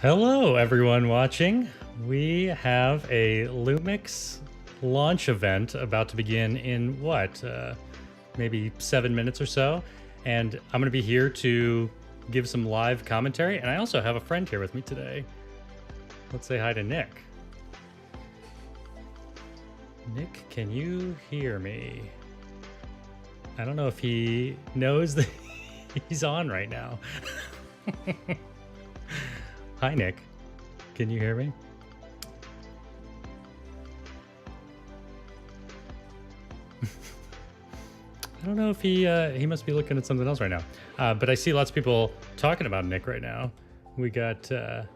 Hello, everyone watching. We have a LUMIX launch event about to begin in maybe 7 minutes or so. And I'm going to be here to give some live commentary. And I also have a friend here with me today. Let's say hi to Nick. Nick, can you hear me? I don't know if he knows that he's on right now. Hi, Nick. Can you hear me? I don't know if he must be looking at something else right now. But I see lots of people talking about Nick right now. We got the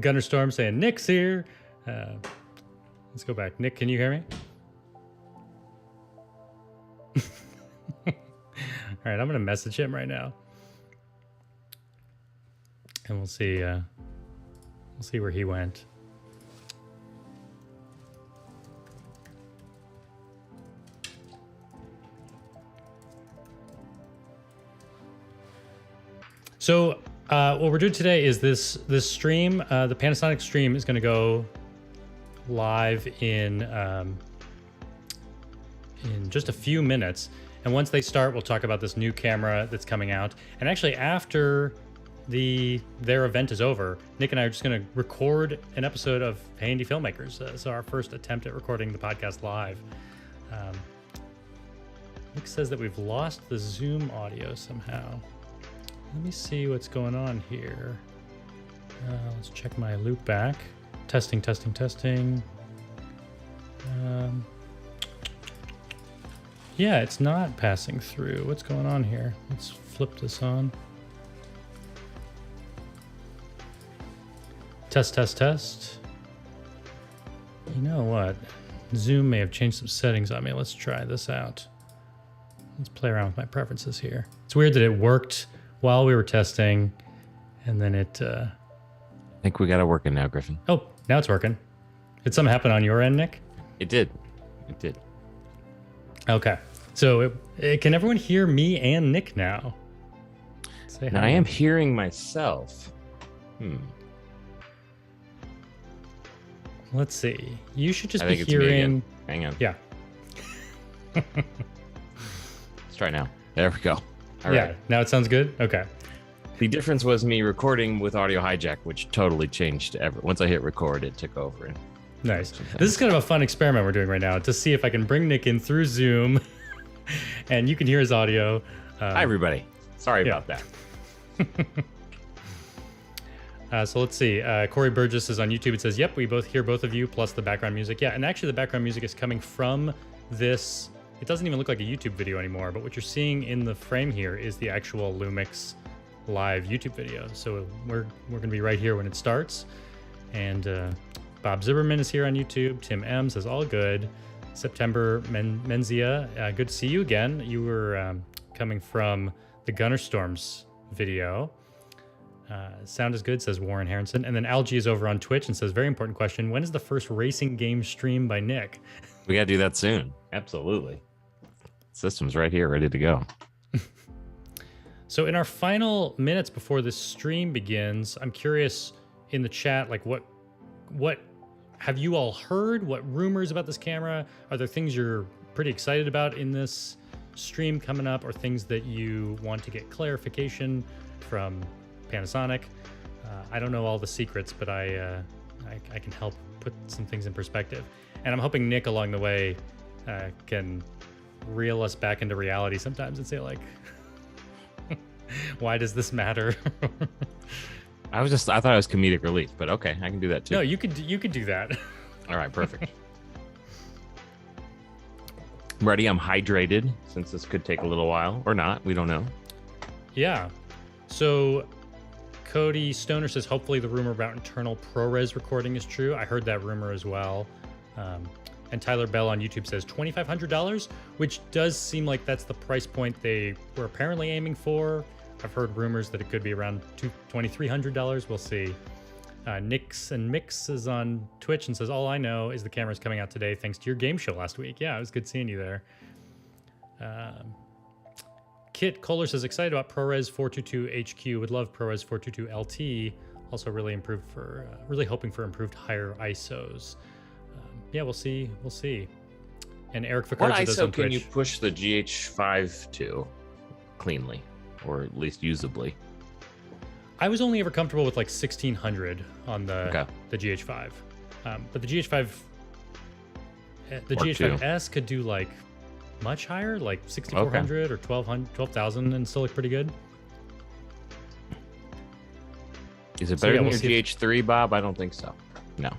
Gunner Storm saying, Nick's here. Let's go back. Nick, can you hear me? All right, I'm going to message him right now. And we'll see where he went. So what we're doing today is this stream. The Panasonic stream is going to go live in just a few minutes. And once they start, we'll talk about this new camera that's coming out. And actually, after their event is over, Nick and I are just going to record an episode of Handy Filmmakers. So our first attempt at recording the podcast live. Nick says that we've lost the Zoom audio somehow. Let me see what's going on here. Let's check my loop back. Testing. Yeah, it's not passing through. What's going on here? Let's flip this on. Test. You know what? Zoom may have changed some settings on me. Let's try this out. Let's play around with my preferences here. It's weird that it worked while we were testing, and then it... I think we got it working now, Griffin. Oh, now it's working. Did something happen on your end, Nick? It did. Okay. So can everyone hear me and Nick now? Say now hi. I am hearing myself. Let's see. You should just I be think it's me hearing... again. Hang on. Yeah. Let's try now. There we go. All yeah, right. Now it sounds good? Okay. The difference was me recording with audio hijack, which totally changed once I hit record, it took over. Nice. This is kind of a fun experiment we're doing right now to see if I can bring Nick in through Zoom and you can hear his audio. Hi, everybody. Sorry about that. So let's see. Corey Burgess is on YouTube. It says, yep, we both hear both of you, plus the background music. Yeah, and actually the background music is coming from this. It doesn't even look like a YouTube video anymore, but what you're seeing in the frame here is the actual LUMIX live YouTube video. So we're going to be right here when it starts. And Bob Zimmerman is here on YouTube. Tim M says, all good. September Menzia, good to see you again. You were coming from the Gunner Storms video. Sound is good, says Warren Harrison. And then Algie is over on Twitch and says, very important question. When is the first racing game stream by Nick? We got to do that soon. Absolutely. System's right here, ready to go. So in our final minutes before this stream begins, I'm curious in the chat, like what have you all heard? What rumors about this camera? Are there things you're pretty excited about in this stream coming up, or things that you want to get clarification from Panasonic? I don't know all the secrets, but I can help put some things in perspective. And I'm hoping Nick along the way can reel us back into reality sometimes and say, like, why does this matter? I thought I was comedic relief, but okay, I can do that too. No, you could do that. All right, perfect. I'm ready. I'm hydrated, since this could take a little while or not. We don't know. Yeah. So Cody Stoner says, hopefully the rumor about internal ProRes recording is true. I heard that rumor as well. And Tyler Bell on YouTube says $2,500, which does seem like that's the price point they were apparently aiming for. I've heard rumors that it could be around $2,300. We'll see. Nix and Mix is on Twitch and says, all I know is the camera's coming out today thanks to your game show last week. Yeah, it was good seeing you there. Kit Kohler says, excited about ProRes 422 HQ. Would love ProRes 422 LT Also really really hoping for improved higher ISOs. Yeah, we'll see. We'll see. And Eric What Ficarza does on ISO can Twitch. you push the GH5 to cleanly, or at least usably? I was only ever comfortable with like 1600 on the GH5, but the GH5, the GH5S could do like much higher, like 6400 or 12,000, and still look pretty good. Is it better than your GH3, Bob? I don't think so. No.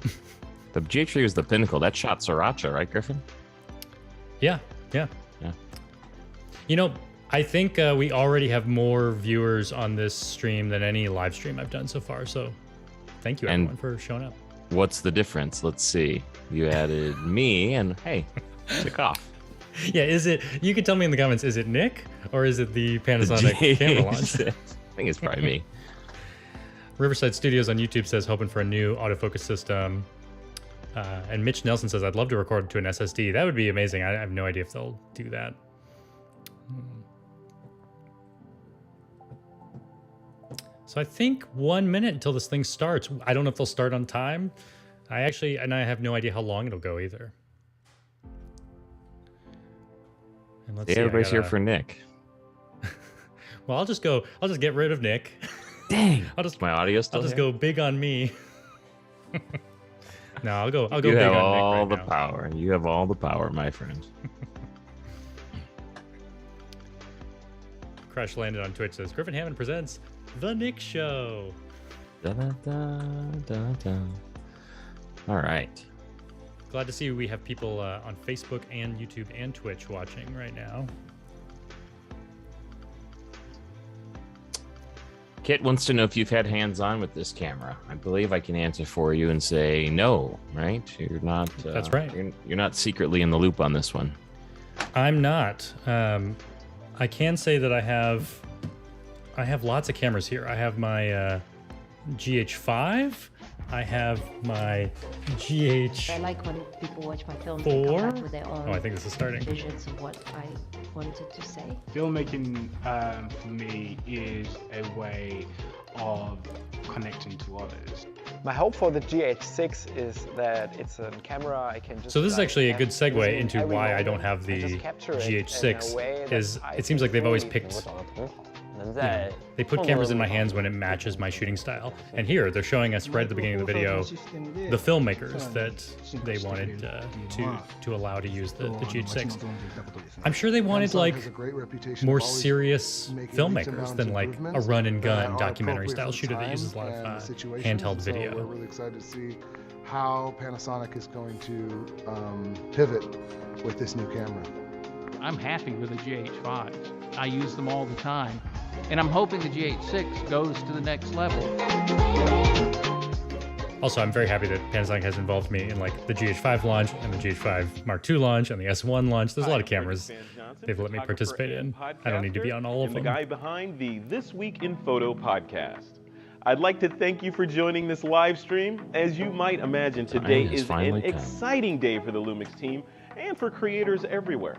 The GH3 was the pinnacle. That shot Sriracha, right, Griffin? Yeah. You know, I think we already have more viewers on this stream than any live stream I've done so far. So thank you, everyone, for showing up. What's the difference? Let's see. You added me, and hey, took off. Yeah, you can tell me in the comments, is it Nick or is it the Panasonic camera launch? I think it's probably me. Riverside Studios on YouTube says, hoping for a new autofocus system. And Mitch Nelson says, I'd love to record to an SSD. That would be amazing. I have no idea if they'll do that. So I think 1 minute until this thing starts. I don't know if they'll start on time. I have no idea how long it'll go either. And let's see, everybody's here for Nick. Well, I'll just get rid of Nick. Dang. My audio still I'll just here? go big on me. No, I'll go big on Nick. You have all the power. You have all the power, my friend. Crash Landed on Twitch says, Griffin Hammond presents The Nick Show. Da, da, da, da, da. All right. Glad to see we have people on Facebook and YouTube and Twitch watching right now. Kit wants to know if you've had hands-on with this camera. I believe I can answer for you and say no, right? You're not. That's right. You're not secretly in the loop on this one. I'm not. I can say that I have lots of cameras here. I have my GH5. I have my GH. I like when people watch my film. Four? Come back with their own Oh, I think this is starting. visions of what I wanted to say. Filmmaking for me is a way of connecting to others. My hope for the GH6 is that it's a camera I can just. So this is actually a good segue zoom into every why I moment don't have the and just capture it in a GH6. way that Is I it seems like they've always fully picked. 能在 They put cameras in my hands when it matches my shooting style. And here they're showing us right at the beginning of the video the filmmakers that they wanted to allow to use the GH6. I'm sure they wanted like more serious filmmakers than like a run and gun documentary style shooter that uses a lot of handheld video. We're really excited to see how Panasonic is going to pivot with this new camera. I'm happy with the GH5s. I use them all the time. And I'm hoping the GH6 goes to the next level. Also, I'm very happy that Panasonic has involved me in like the GH5 launch and the GH5 Mark II launch and the S1 launch. There's a lot of cameras they've let me participate in. I don't need to be on all of them. The guy behind the This Week in Photo podcast. I'd like to thank you for joining this live stream. As you might imagine, today is an exciting day for the LUMIX team and for creators everywhere.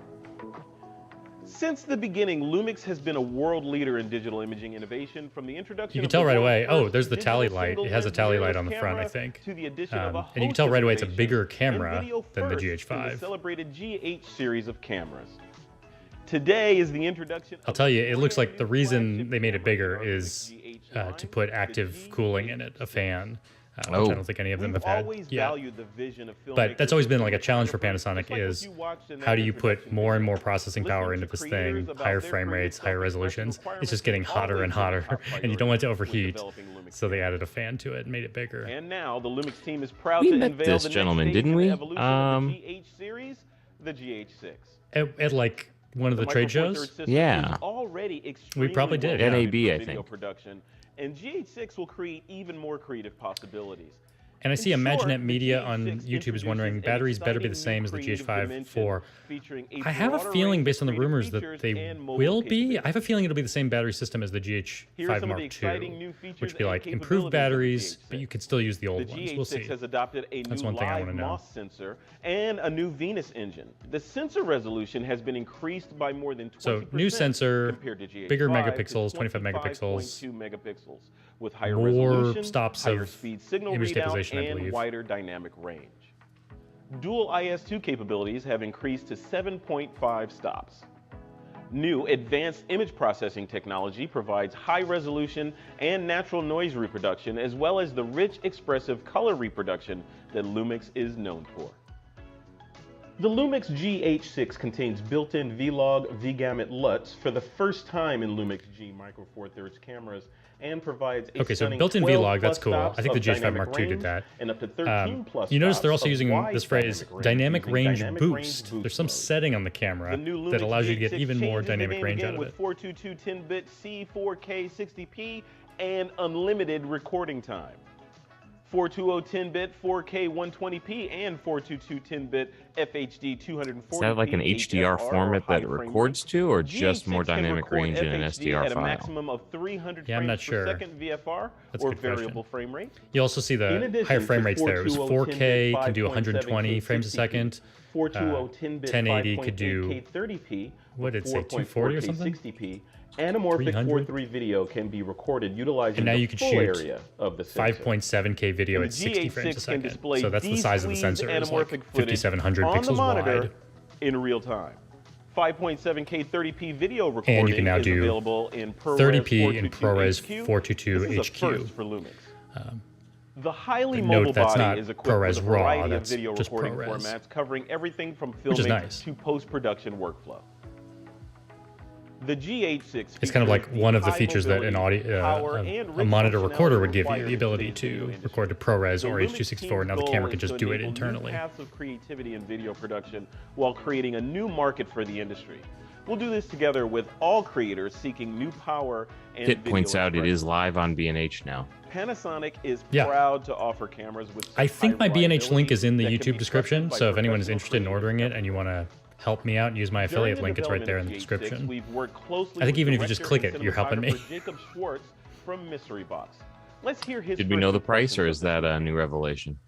Since the beginning, LUMIX has been a world leader in digital imaging innovation from the introduction. You can tell right away. Oh, there's the tally light. It has a tally light on the front, I think. And you can tell right away it's a bigger camera than the GH5. The celebrated GH series of cameras. Today is the introduction. I'll tell you, it looks like the reason they made it bigger is to put active cooling in it, a fan. Which I don't think any of them have had yet. But that's always been like a challenge for Panasonic is how do you put more and more processing power into this thing, higher frame rates, higher resolutions. It's just getting hotter and hotter, and you don't want it to overheat. So they added a fan to it and made it bigger. And now the LUMIX team is proud to unveil this gentleman, didn't we? The GH series, the GH6. At like one of the trade shows? Yeah. We probably did. NAB, I think. Production, and GH6 will create even more creative possibilities. And I see In short, Imaginet the Media on GH6 YouTube is wondering, introduces an batteries better be the exciting same as the new creative GH5 dimension 4. featuring a I have a broader feeling, range based on the of creative rumors, that features they and mobile will be. capabilities. I have a feeling it'll be the same battery system as the Here are GH5 some of the Mark exciting II, new features which would be and like improved capabilities of the batteries, but GH6. you could still use the The old ones. We'll GH6 see. has adopted a That's new one thing I live wanna know. MOS sensor and a new Venus engine. The sensor resolution has been increased by more than 20% So new sensor, compared to GH5 bigger to megapixels, 25 megapixels, 25.2 megapixels, with higher more resolution, stops higher of speed signal image readout, stabilization, I and believe. wider dynamic range. Dual IS2 capabilities have increased to 7.5 stops. New advanced image processing technology provides high resolution and natural noise reproduction, as well as the rich, expressive color reproduction that LUMIX is known for. The LUMIX GH6 contains built-in V-Log V-Gamut LUTs for the first time in LUMIX G Micro Four Thirds cameras, and provides a Okay, so stunning built-in 12 V-Log, that's plus cool. stops I think the of GH5 dynamic Mark II did range that. and up to 13 plus You notice they're stops also of using wide this phrase, range dynamic using range dynamic boost. range There's some mode. setting on the camera The new that LUMIX allows you to get GH6 even more changes the dynamic game range again out of with it. 422 10-bit C 4K 60p and unlimited recording time. 420 10-bit 4K 120p and 422 10-bit FHD 240p. Is that like an HDR HFR format that it high frame records rate. to, or The just more GH6 can dynamic record range in an FHD SDR at a file? maximum of 300 Yeah, I'm not frames sure. per second VFR That's a or good question. variable frame rate. You also see In the addition higher frame to rates there. It was 420 4K, can do 10-bit 120 5.7K frames a 60p, second. 420 10-bit 1080 could do, 5.8K 30p, what did it say, 240 or something? 60p. Anamorphic 300? 4:3 video can be recorded utilizing And now the you could full shoot area of the sensor. 5.7K video And at the 60 frames a GH6 can second. display So that's the size of the de-squeezed sensor. It's like anamorphic footage 5,700 on the pixels monitor wide. in real time. 5.7K 30p video recording And you can now is do available in ProRes 30p in 422 ProRes HQ. 422 This is a HQ. first for LUMIX. The highly But mobile note that's body not is equipped with ProRes a RAW, variety of that's video just recording ProRes. formats covering everything from Which is filming nice. to post-production workflow. The GH6 It's kind of like features one of the high features that an mobility, audio, power, and a rich monitor recorder functionality would give you, required the in ability today's video to industry. record to ProRes The or LUMIX H.264. team's Now the goal camera is can just to do it enable new internally. paths of creativity in video production while creating a new market for the industry. We'll do this together with all creators seeking new power and Kit video points out it expression. is live on B&H now. Panasonic is Yeah. proud to offer cameras with I think my high B&H link is in the reliability that can YouTube be description, trusted by so if anyone is professional interested in creators ordering it everywhere. and you want to help me out and use my During affiliate the link, it's right there in the development of description. GH6, we've worked closely I think with even if you just director click and it, you're helping me. cinematographer Jacob Schwartz from Mystery Box. Let's hear his Did we first know the price, or impressions is of that this a new revelation?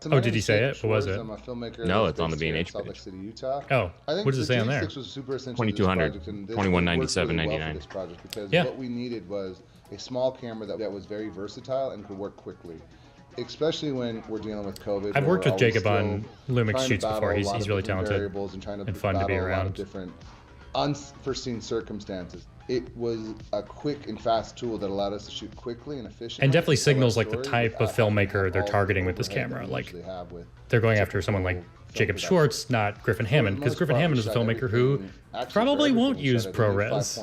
So Oh, my did name he is say Jacob it? What was Schwartz. it? I'm a filmmaker No, that's it's on the based here in B&H Salt Lake page. City, Utah. Oh, I think what does it the say on there? GH6 was super essential to this 2200, project, and this 2197.99. worked really well for this project because Yeah. what we needed was a small camera that was very versatile and could work quickly, especially when we're dealing with COVID. I've where worked we're with Jacob always on still LUMIX trying to shoots battle before. a He's lot of really different talented variables and trying to and fun to be battle a lot of around. different unforeseen circumstances. It was a quick and fast tool that allowed us to shoot quickly and efficiently. And definitely tell our signals like the story type of without having to filmmaker have they're all the targeting with this overhead that camera. we Like, usually have with they're going after someone like typical film Jacob production. Schwartz, not Griffin Hammond, because Griffin Hammond is a filmmaker who probably won't use ProRes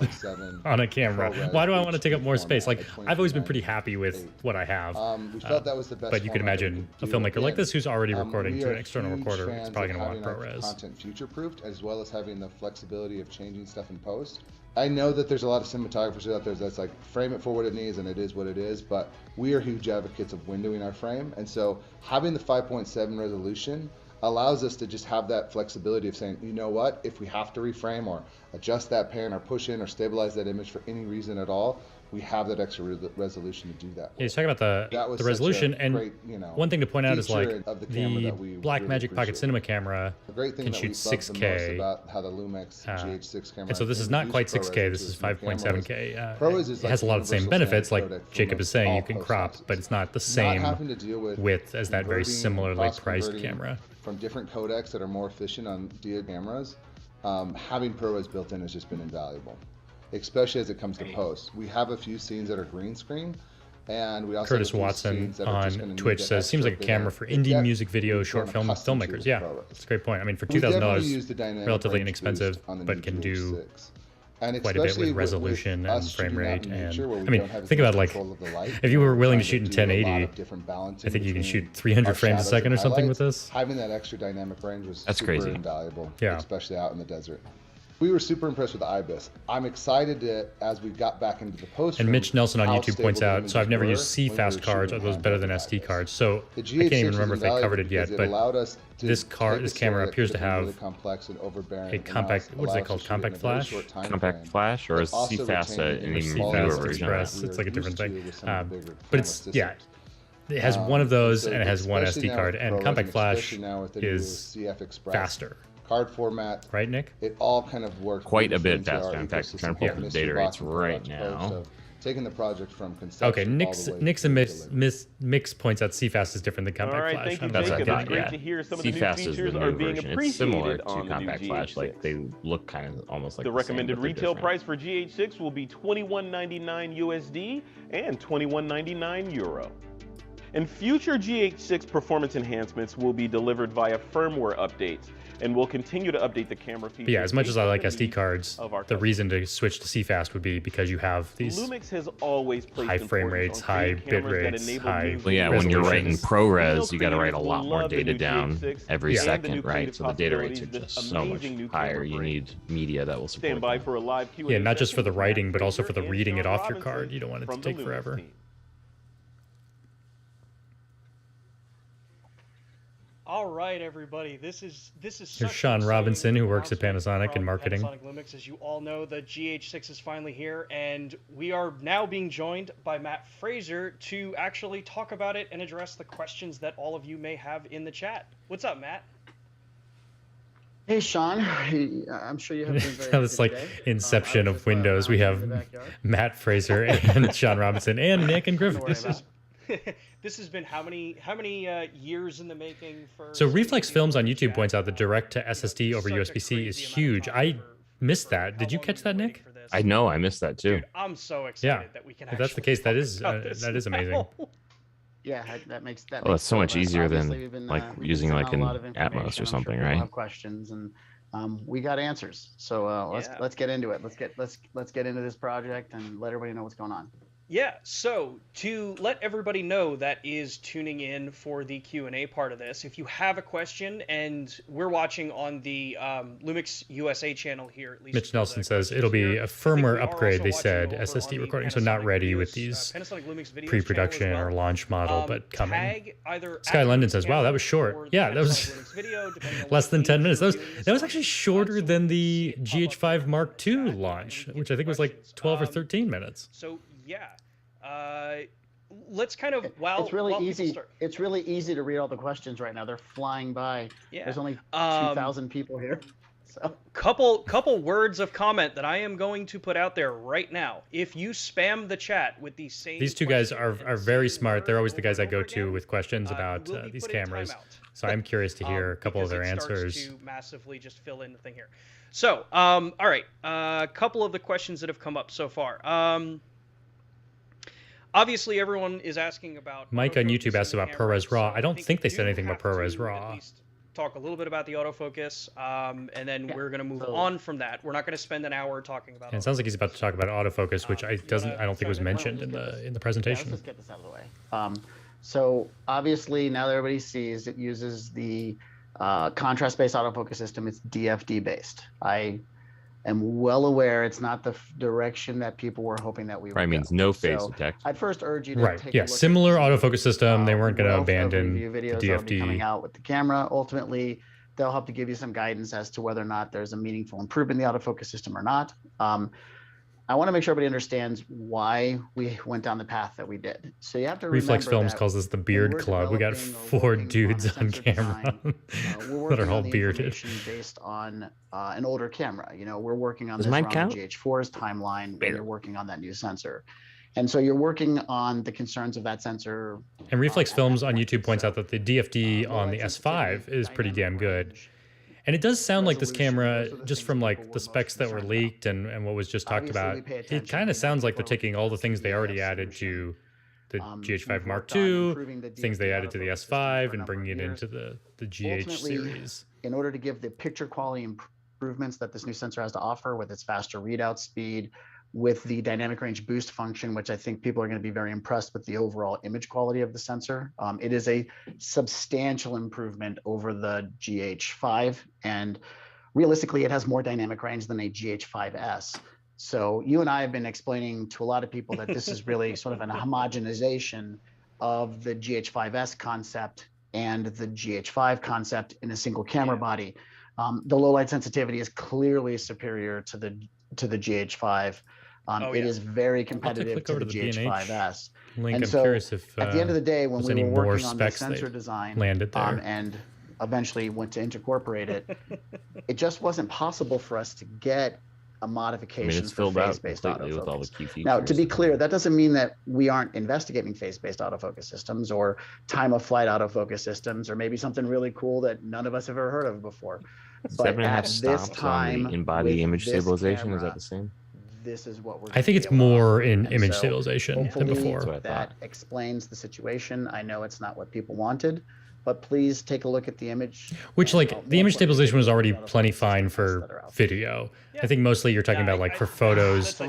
on a camera. Why do I want to take up more space? Like, I've always been pretty happy with what I have. We felt that was the best But you could format that we imagine a could do. filmmaker like Again, this who's already recording we to are an external huge recorder. fans It's probably of going to want having our ProRes. content future-proofed, as well as having the flexibility of changing stuff in post. I know that there's a lot of cinematographers out there that's like, frame it for what it needs and it is what it is, but we are huge advocates of windowing our frame, and so having the 5.7 resolution allows us to just have that flexibility of saying, you know what, if we have to reframe or adjust that pan or push in or stabilize that image for any reason at all, we have that extra resolution to do that. Yeah, he's talking about That was the such a resolution, and great, you know, one thing to point out is like feature of the camera the that we Blackmagic really Pocket appreciate. Cinema camera The great thing can that shoot we love the most 6K. about how the LUMIX GH6 camera And so this is not quite 6K, this is 5.7K. ProRes is It like has a lot of the same universal benefits, like standard codec for Jacob is most saying, all you can post crop, sizes. but it's not the Not same having to deal with width as that very converting, similarly priced cross-converting camera. from different codecs that are more efficient on DIA cameras. Having ProRes built in has just been invaluable, especially as it comes to post. We have a few scenes that are green screen, and we also Curtis have a few Watson scenes that are just gonna on need Twitch that says, seems extra like a bit camera of for indie depth music video, we've short grown film accustomed to filmmakers. with Yeah, ProRes. that's a great point. I mean, for We definitely use $2,000, the dynamic relatively range inexpensive, boost on the but new can do GH6. And quite a bit with especially resolution and us frame shooting out rate. in And nature where we I mean, don't have as think much about like, control of the light, if you were willing to trying shoot in do a lot 1080, of different balancing I think you can between shoot 300 our frames a shadows second or and something with highlights. this. Having that extra dynamic range was That's super crazy. invaluable, Yeah. especially out in the desert. We were super impressed with the IBIS. I'm excited to, as we got back into the post. And Mitch Nelson on YouTube points out, so I've never used CFast cards. Are those better than SD cards? So I can't even remember if they covered it yet, but this camera appears to have complex and overbearing a compact, what is it called, compact flash? Compact flash, or is CFast an even newer version? It's like a different thing. But it's, yeah, it has one of those and it has one SD card, and compact flash is faster. Card format, right, Nick? It all kind of works quite a bit faster. In fact, I'm trying to pull up the data rates right now. So taking the project from conception. Okay, Nick's and Mix points out CFast is different than compact flash. Thank you, Jacob. It's great to hear some of the new features are being appreciated. It's similar to on compact the flash. Like they look kind of almost like the recommended retail price for GH6 will be $21.99 USD and €21.99 Euro. And future GH6 performance enhancements will be delivered via firmware updates, and we'll continue to update the camera features. But yeah, as much as I like SD cards, the reason to switch to CFast would be because you have these LUMIX has always high frame rates, high bit rates, high Well, yeah, when you're writing ProRes, you got to write a lot more data down every second, right? So the data rates are just so much higher. You need media that will support Stand by for a live Q&A. Yeah, not just for the writing, but also for the reading it off your card. You don't want it to take forever. All right, everybody. This is Here's Sean Robinson, who works at Panasonic in marketing. Panasonic LUMIX, as you all know, the GH6 is finally here, and we are now being joined by Matt Fraser to actually talk about it and address the questions that all of you may have in the chat. What's up, Matt? Hey, Sean. I'm sure you have been very That was like Inception of Windows. We have Matt Fraser and Sean Robinson and Nick and Griffin. This has been how many years in the making for... So Reflex Films on YouTube points out that direct to SSD over USB-C is huge. I missed that. Did you catch that, Nick? I know, I missed that too. Dude, I'm so excited that we can. If that's the case, that is amazing. Yeah, that makes that. Well, it's so much easier than like using like an Atmos or something, right? We'll have questions and we got answers. So let's get into it. Let's get into this project and let everybody know what's going on. Yeah, so to let everybody know that is tuning in for the Q&A part of this, if you have a question, and we're watching on the LUMIX USA channel here, at least. Mitch Nelson says it'll be a firmware upgrade, they said, SSD recording, so not ready with these pre-production or launch model, but coming. Sky London says, wow, that was short. Yeah, that was less than 10 minutes. That was actually shorter than the GH5 Mark II launch, which I think was like 12 or 13 minutes. So yeah, let's kind of it's really easy. It's really easy to read all the questions right now. They're flying by. Yeah. There's only 2,000 people here. So couple words of comment that I am going to put out there right now. If you spam the chat with these two guys are very smart. They're always the guys I go to with questions about these cameras. So I'm curious to hear a couple of their answers. To massively just fill in the thing here. So all right, a couple of the questions that have come up so far. Obviously, everyone is asking about... Mike on YouTube asked about ProRes RAW. I don't think they said anything about ProRes RAW. At least talk a little bit about the autofocus, and then we're going to move on from that. We're not going to spend an hour talking about... And it sounds like he's about to talk about autofocus, which I don't think was mentioned in the presentation. Let's just get this out of the way. So obviously, now that everybody sees, it uses the contrast-based autofocus system. It's DFD-based. I am well aware it's not the direction that people were hoping that we would. Right, means no phase detect. I'd first urge you to take a look similar autofocus system. They weren't going to abandon videos the DFD coming out with the camera. Ultimately, they'll help to give you some guidance as to whether or not there's a meaningful improvement in the autofocus system or not. I want to make sure everybody understands why we went down the path that we did. So you have to Reflex Films calls this the Beard Club. We got 4 dudes on camera that are all bearded. Based on an older camera. You know, we're working on Does this mine around count? the GH4's timeline when you're working on that new sensor. And so you're working on the concerns of that sensor. And Reflex Films on YouTube points out that the DFD on the S5 is pretty damn good. And it does sound like this camera, just from like the specs that were leaked and what was just talked about, it kind of sounds like they're taking all the things they already added to the GH5 Mark II, things they added to the S5, and bringing it into the GH series. In order to give the picture quality improvements that this new sensor has to offer with its faster readout speed, with the dynamic range boost function, which I think people are going to be very impressed with the overall image quality of the sensor. It is a substantial improvement over the GH5. And realistically, it has more dynamic range than a GH5S. So you and I have been explaining to a lot of people that this is really sort of an homogenization of the GH5S concept and the GH5 concept in a single camera body. The low light sensitivity is clearly superior to the GH5. It is very competitive to the GH5S. Link. And I'm so curious if at the end of the day, when we were working on the specs sensor design landed there. and eventually went to incorporate it, it just wasn't possible for us to get a modification for phase-based autofocus. Now, to be clear, that doesn't mean that we aren't investigating phase-based autofocus systems or time-of-flight autofocus systems or maybe something really cool that none of us have ever heard of before. But 7.5 at this stops time, on the in-body image stabilization, camera, is that the same? This is what we're I think it's more in image stabilization than before. That explains the situation. I know it's not what people wanted, but please take a look at the image. Which, like, the image stabilization was already plenty fine for video. I think mostly you're talking about, like, for photos.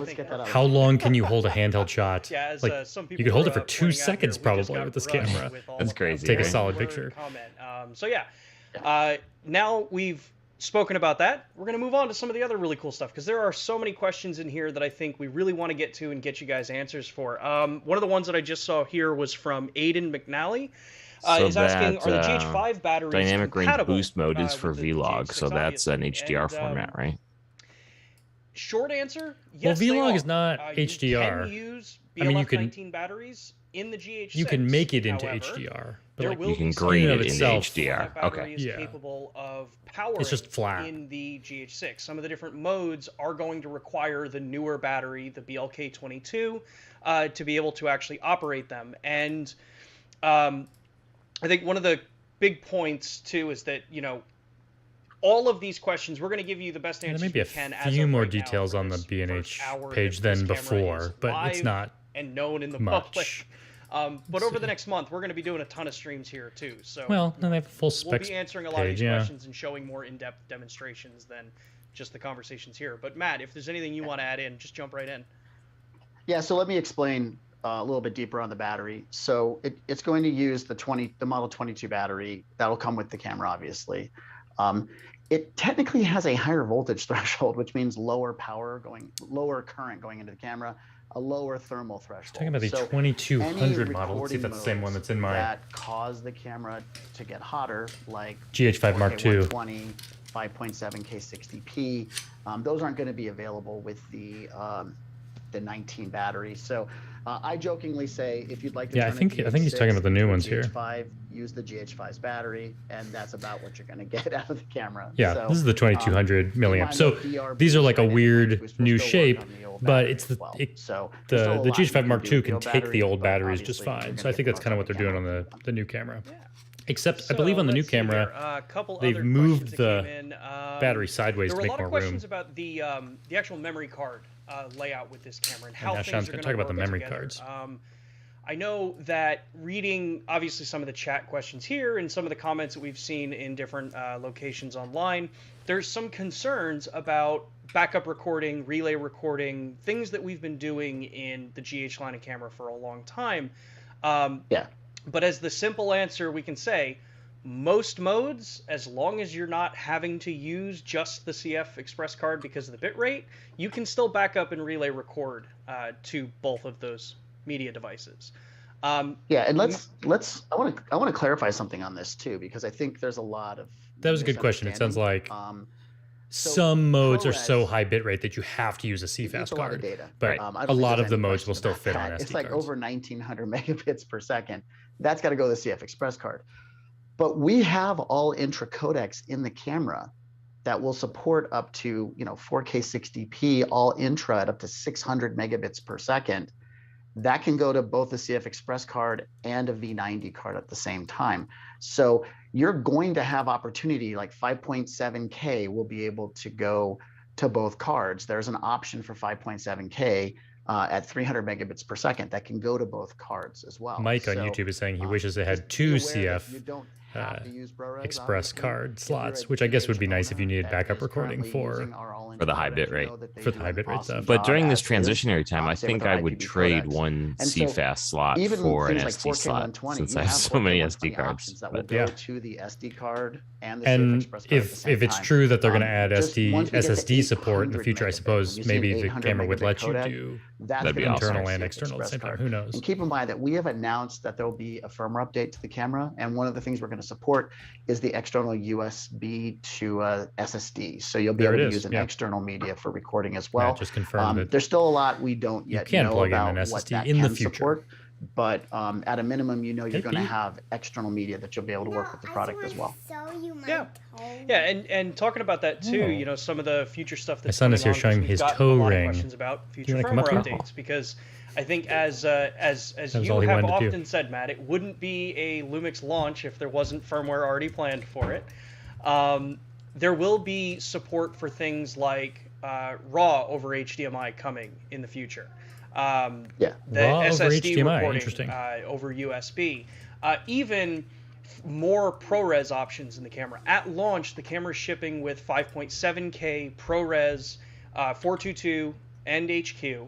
How long can you hold a handheld shot? Like, you could hold it for 2 seconds probably with this camera. That's crazy. Take a solid picture. So yeah, now we've spoken about that. We're going to move on to some of the other really cool stuff because there are so many questions in here that I think we really want to get to and get you guys answers for. One of the ones that I just saw here was from Aiden McNally. Is asking, are the GH5 batteries dynamic range compatible, boost mode is for with vlog, so that's an HDR and, format, right? Short answer, yes. Well, vlog they is not are. HDR. You can use BLF19 batteries in the GH6. You can make it into however, HDR, but like, you can grade it into itself, HDR. Okay. Is capable of powering it's just flat in the GH6. Some of the different modes are going to require the newer battery, the BLK22, to be able to actually operate them. And I think one of the big points too is that, you know, all of these questions, we're going to give you the best answers we can. There may be a few more details on the B&H page than before, but it's not and known in the much. public. But over the next month, we're going to be doing a ton of streams here too. So well, then they have a full specs we'll be answering a lot of these questions and showing more in-depth demonstrations than just the conversations here. But Matt, if there's anything you want to add in, just jump right in. Yeah, so let me explain a little bit deeper on the battery. So it's going to use the Model 22 battery. That'll come with the camera, obviously. It technically has a higher voltage threshold, which means lower current going into the camera, a lower thermal threshold. Talking about the 2200 model. Let's see if that's the same one that's in my that cause the camera to get hotter, like GH5 Mark II, 5.7K 60p. Those aren't going to be available with the 19 battery. So I jokingly say, if you'd like to, I think he's talking about the new ones here. Use the GH5's battery, and that's about what you're going to get out of the camera. Yeah, so, this is the 2200 milliamp. So these are like a weird new shape, but it's the GH5 Mark II can take the old batteries just fine. So I think that's kind of what they're doing on the new camera. Except I believe on the new camera, they've moved the battery sideways to make more room. There were a lot of questions about the actual memory card layout with this camera and how things Sean's are going going to talk to about the memory cards. I know that reading, obviously, some of the chat questions here and some of the comments that we've seen in different locations online, there's some concerns about backup recording, relay recording, things that we've been doing in the GH line of camera for a long time. But as the simple answer, we can say, most modes, as long as you're not having to use just the CF Express card because of the bitrate, you can still back up and relay record to both of those media devices. And I want to clarify something on this too, because I think there's a lot of that was a good question. It sounds like some modes are so high bitrate that you have to use a CFast card, but a lot of the modes will still fit on SD It's like cards. over 1900 megabits per second. That's got to go to the CF Express card. But we have all intra codecs in the camera that will support up to 4K 60p all intra at up to 600 megabits per second. That can go to both the CF Express card and a V90 card at the same time. So you're going to have opportunity, like 5.7K will be able to go to both cards. There's an option for 5.7K at 300 megabits per second that can go to both cards as well. Mike on YouTube is saying he wishes it had two CF Express card slots, which I guess would be nice if you needed backup recording for well for the high bit rate. For the high bit rate stuff. But during this transitionary time, I think I would trade one CFast slot for an SD slot, since I have so many SD cards. That will go to the SD card and the and CF Express card at the same if it's time. true that they're going to add once we get to SSD support in the 800 future, I suppose megabit, maybe using the 800 camera would megabit let you codec, do that's That'd be gonna awesome. internal and CF external at the same Express time. card. Who knows? And keep in mind that we have announced that there will be a firmware update to the camera, and one of the things we're going to support is the external USB to SSD. So you'll be able to use an external media for recording as well. Just confirm that there's still a lot we don't yet know plug in about an what SSD that in the can future. support. But at a minimum, you're going to have external media that you'll be able to work with the product as well. And talking about that too, some of the future stuff that's My son is here coming on, showing we've his got toe a lot of ring. questions about Do you future wanna come up firmware here? updates, because I think as you all he have wanted to do. often said, Matt, it wouldn't be a LUMIX launch if there wasn't firmware already planned for it. There will be support for things like RAW over HDMI coming in the future. The RAW over SSD HDMI, recording interesting. over USB. Even more ProRes options in the camera. At launch, the camera is shipping with 5.7K ProRes 422 and HQ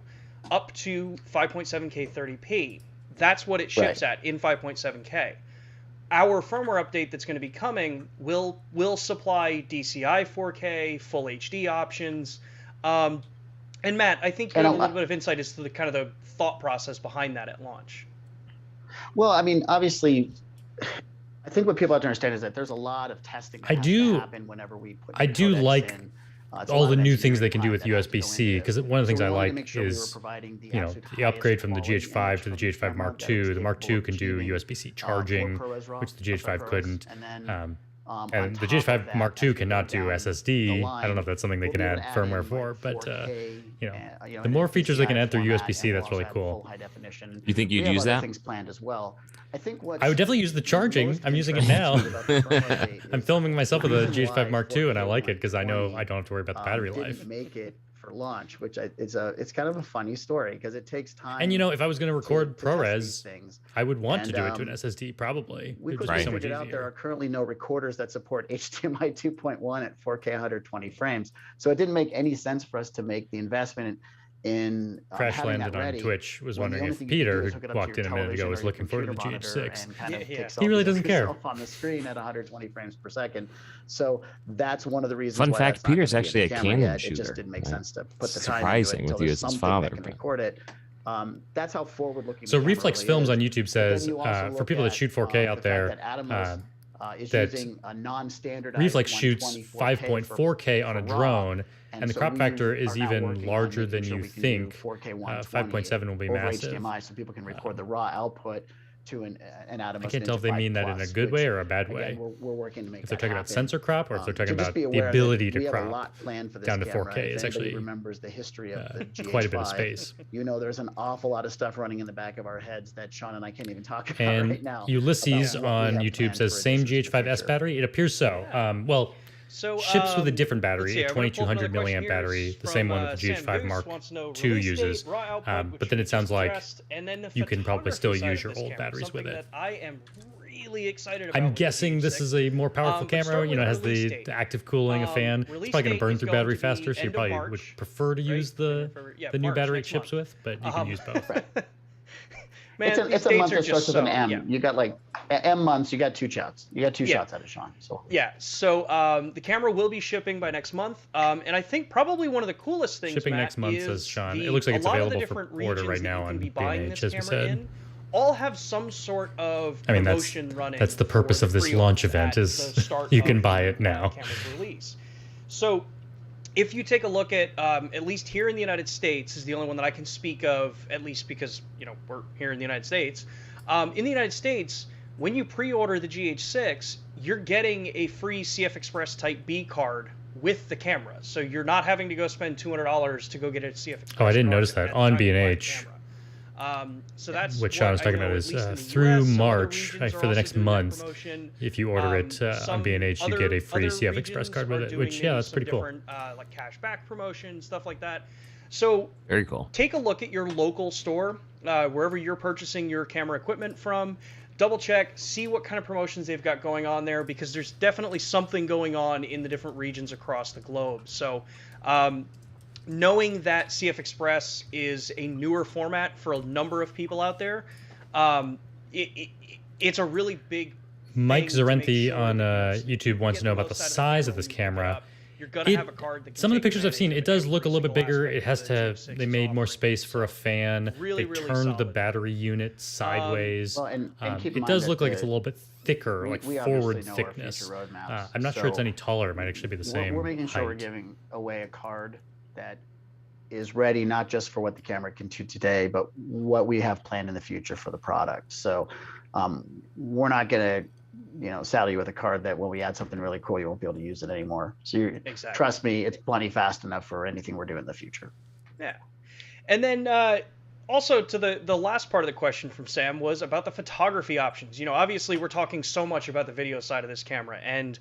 up to 5.7K 30p. That's what it ships at in 5.7K. Our firmware update that's going to be coming will supply DCI 4K, full HD options. And Matt, I think you have a little bit of insight as to the kind of the thought process behind that at launch. Well, I mean, obviously, I think what people have to understand is that there's a lot of testing that has to happen whenever we put I do codecs like in. all the new things they can do with USB-C, because one of the things I like is, the upgrade from the GH5 to the GH5 Mark II. The Mark II can do USB-C charging, which the GH5 couldn't. And the GH5 Mark II cannot do SSD. I don't know if that's something they can add firmware for, but the more features they can add through USB-C, that's really cool. You think you'd use that? Things planned as well. I think I would definitely use the charging. I'm using it now. I'm filming myself with a GH5 Mark II, and I like it because I know I don't have to worry about the battery life. Didn't make it for launch, which it's kind of a funny story because it takes time. And if I was going to record ProRes, I would want to do it to an SSD probably. We It'd quickly be so much figured out easier. there are currently no recorders that support HDMI 2.1 at 4K 120 frames, so it didn't make any sense for us to make the investment in Crash having Landed that on ready Twitch was when the wondering only if thing you Peter, do is who hook it up to walked your in a minute television ago, or was your looking forward to the computer monitor GH6. and kind of take He really selfies doesn't of care. yourself on the screen at 120 frames per second. So that's one of the reasons. Fun why fact, that's not Peter's gonna be in actually the a camera Canon yet. It shooter. just didn't make sense to put the Surprising time into it with you until as his there's something father, that can but- record it. That's how forward-looking. So the camera Reflex really Films is. on YouTube But then says, you also for look people that at, shoot 4K out the fact there, that Atomos, is that using a non-standardized Reflex shoots 120 4K 5.4K on a for RAW, drone, and the so crop we factor are is now even working on larger making than sure you we can do think. 4K 120 5.7 will be over massive. HDMI, so people can record the raw output to an Atomos. I can't tell if Ninja they 5 mean that in a Plus, good which, way or a bad again, way. we're working to make If they're that talking about happen. sensor crop, or if they're talking So just about be the aware that ability we to have a crop lot planned for this down to camera. 4K. If It's anybody actually remembers the history of the GH5, quite a bit of space. There's an awful lot of stuff running in the back of our heads that Sean and I can't even talk about And right now. Ulysses about what we on have YouTube planned says for same additions in the GH5S future. battery. It appears so. Well, So, ships with a different let's battery, see, a I'm gonna pull up 2200 another question milliamp here. battery, It's the same from, one that the Sam GH5 Goose Mark wants to know II release uses. date, raw output, But then it sounds like and then the you can probably still photography use side your of this old camera, batteries with something it. that I am really excited about. I'm with the guessing this GH6. is a more powerful But camera. start It with has release the date. active cooling, a fan. It's Release probably going date to burn is through going battery to be faster, so you end of probably March, would prefer to use the new March, battery it next ships month. with, but you can use both. Man, it's these a month dates are that starts just with an so- M. yeah. You got like M months. You got two shots. You got two shots out of Sean. So yeah. So the camera will be shipping by next month, and I think probably one of the coolest things. Shipping Matt, next month, is says Sean. the- It looks like it's a lot of the available for different order regions right that now you can on be buying B&H, this as we camera said. in, all have some sort of I mean, promotion running. that's the for purpose of this pre-orders launch at event the is start you can of buy the it now. camera's release. So if you take a look at least here in the United States is the only one that I can speak of, at least because we're here in the United States. In the United States, when you pre-order the GH6, you're getting a free CF Express Type B card with the camera, so you're not having to go spend $200 to go get a CF Express. Oh, I didn't card notice at that the on time you buy the B&H. camera. So that's What Sean was I talking know, about at is least in the through US, some other March, regions are for the also next doing that month, promotion. if you order it on Some B&H, you get a free other CF Express regions card are with it, doing which, yeah, maybe that's some pretty cool. different, like cash back promotion, stuff like that. So Very cool. take a look at your local store, wherever you're purchasing your camera equipment from. Double check, see what kind of promotions they've got going on there, because there's definitely something going on in the different regions across the globe. So Knowing that CF Express is a newer format for a number of people out there, it's a really big. Mike Zarenthi on YouTube wants to know about the size of this camera. You're gonna have a card that some of the pictures I've seen, it does look a little bit bigger. It has to. They made more space for a fan. They turned the battery unit sideways. It does look like it's a little bit thicker, like forward thickness. I'm not sure it's any taller. It might actually be the same. We're making sure we're giving away a card that is ready not just for what the camera can do today, but what we have planned in the future for the product. So we're not going to saddle you with a card that when we add something really cool, you won't be able to use it anymore. So trust me, it's plenty fast enough for anything we're doing in the future. Yeah. And then also to the last part of the question from Sam was about the photography options. Obviously we're talking so much about the video side of this camera, and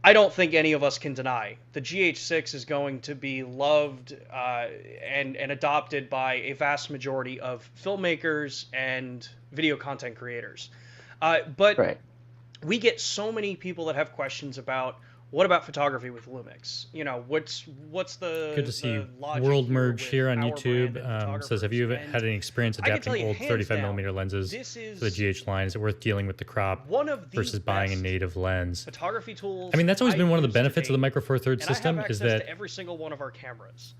I don't think any of us can deny the GH6 is going to be loved and adopted by a vast majority of filmmakers and video content creators. But we get so many people that have questions about what about photography with LUMIX? What's the good to see World Merge here on YouTube. Says, have you had any experience adapting old 35mm lenses for the GH line? Is it worth dealing with the crop versus buying a native lens? Photography tools. I mean, that's always been one of the benefits of the Micro Four Thirds system, is that every single one of our cameras.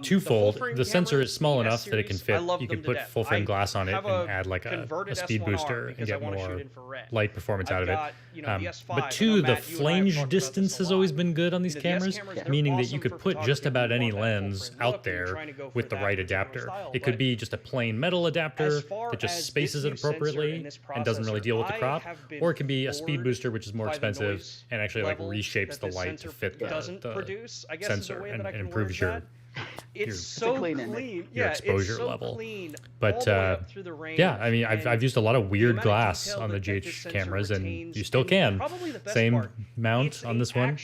Twofold. The sensor is small enough that it can fit. You can put full frame glass on it and add like a speed booster and get more light performance out of it. But two, the flange distance has always been good on these cameras, meaning that you could put just about any lens out there with the right adapter. It could be just a plain metal adapter that just spaces it appropriately and doesn't really deal with the crop, or it could be a speed booster, which is more expensive and actually like reshapes the light to fit the sensor and improves your your exposure level. But yeah, I mean, I've used a lot of weird glass on the GH cameras, and you still can. Same mount on this one.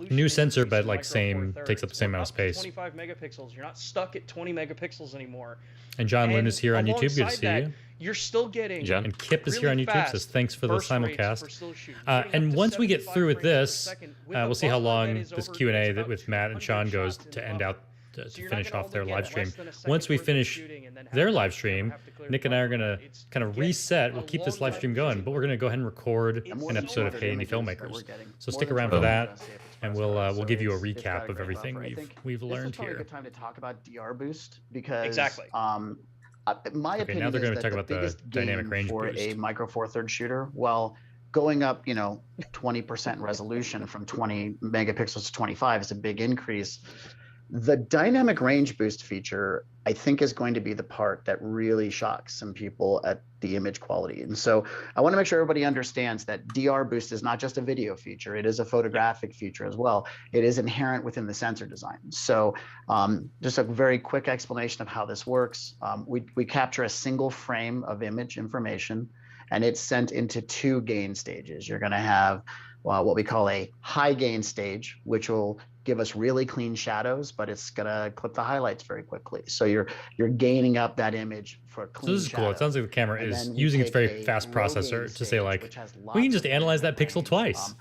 New sensor, but like takes up the same amount of space. 25 megapixels. You're not stuck at 20 megapixels anymore. And John Lynn is here on YouTube. Good to see you. You're still getting John. And Kip is here on YouTube. Says thanks for the simulcast. And once we get through with this, we'll see how long this Q&A with Matt and Sean goes to end out to finish off their live stream. Once we finish their live stream, Nick and I are gonna kind of reset. We'll keep this live stream going, but we're gonna go ahead and record an episode of Hey Indie Filmmakers. So stick around for that, and we'll give you a recap of everything we've learned here. This is probably a good time to talk about DR boost because my opinion now they're going is to talk that about the the biggest dynamic range for boost. a Micro Four Thirds shooter, well, going up 20% resolution from 20 megapixels to 25 is a big increase. The dynamic range boost feature, I think, is going to be the part that really shocks some people at the image quality. And so I want to make sure everybody understands that DR boost is not just a video feature. It is a photographic feature as well. It is inherent within the sensor design. So just a very quick explanation of how this works. We capture a single frame of image information, and it's sent into two gain stages. You're going to have what we call a high gain stage, which will give us really clean shadows, but it's gonna clip the highlights very quickly. So you're gaining up that image for clean. So this is cool. It sounds like the camera is using its very fast processor to say like, we can just analyze that pixel twice,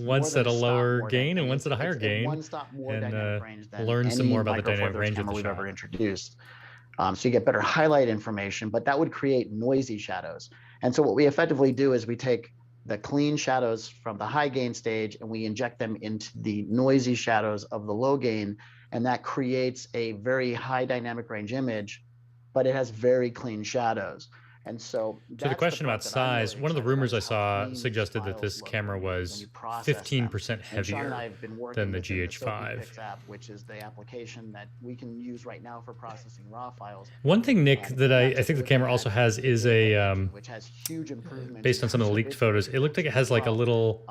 once at a lower gain and once at a higher gain, and learn some more about the dynamic range of the shot. Ever introduced. So you get better highlight information, but that would create noisy shadows. And so what we effectively do is we take the clean shadows from the high gain stage and we inject them into the noisy shadows of the low gain, and that creates a very high dynamic range image, but it has very clean shadows. And so the question about size, one of the rumors I saw suggested that this camera was 15% heavier than the GH5. Which is the application that we can use right now for processing raw files. One thing, Nick, that I think the camera also has is a, which has huge improvements based on some of the leaked photos, it looked like it has like a little,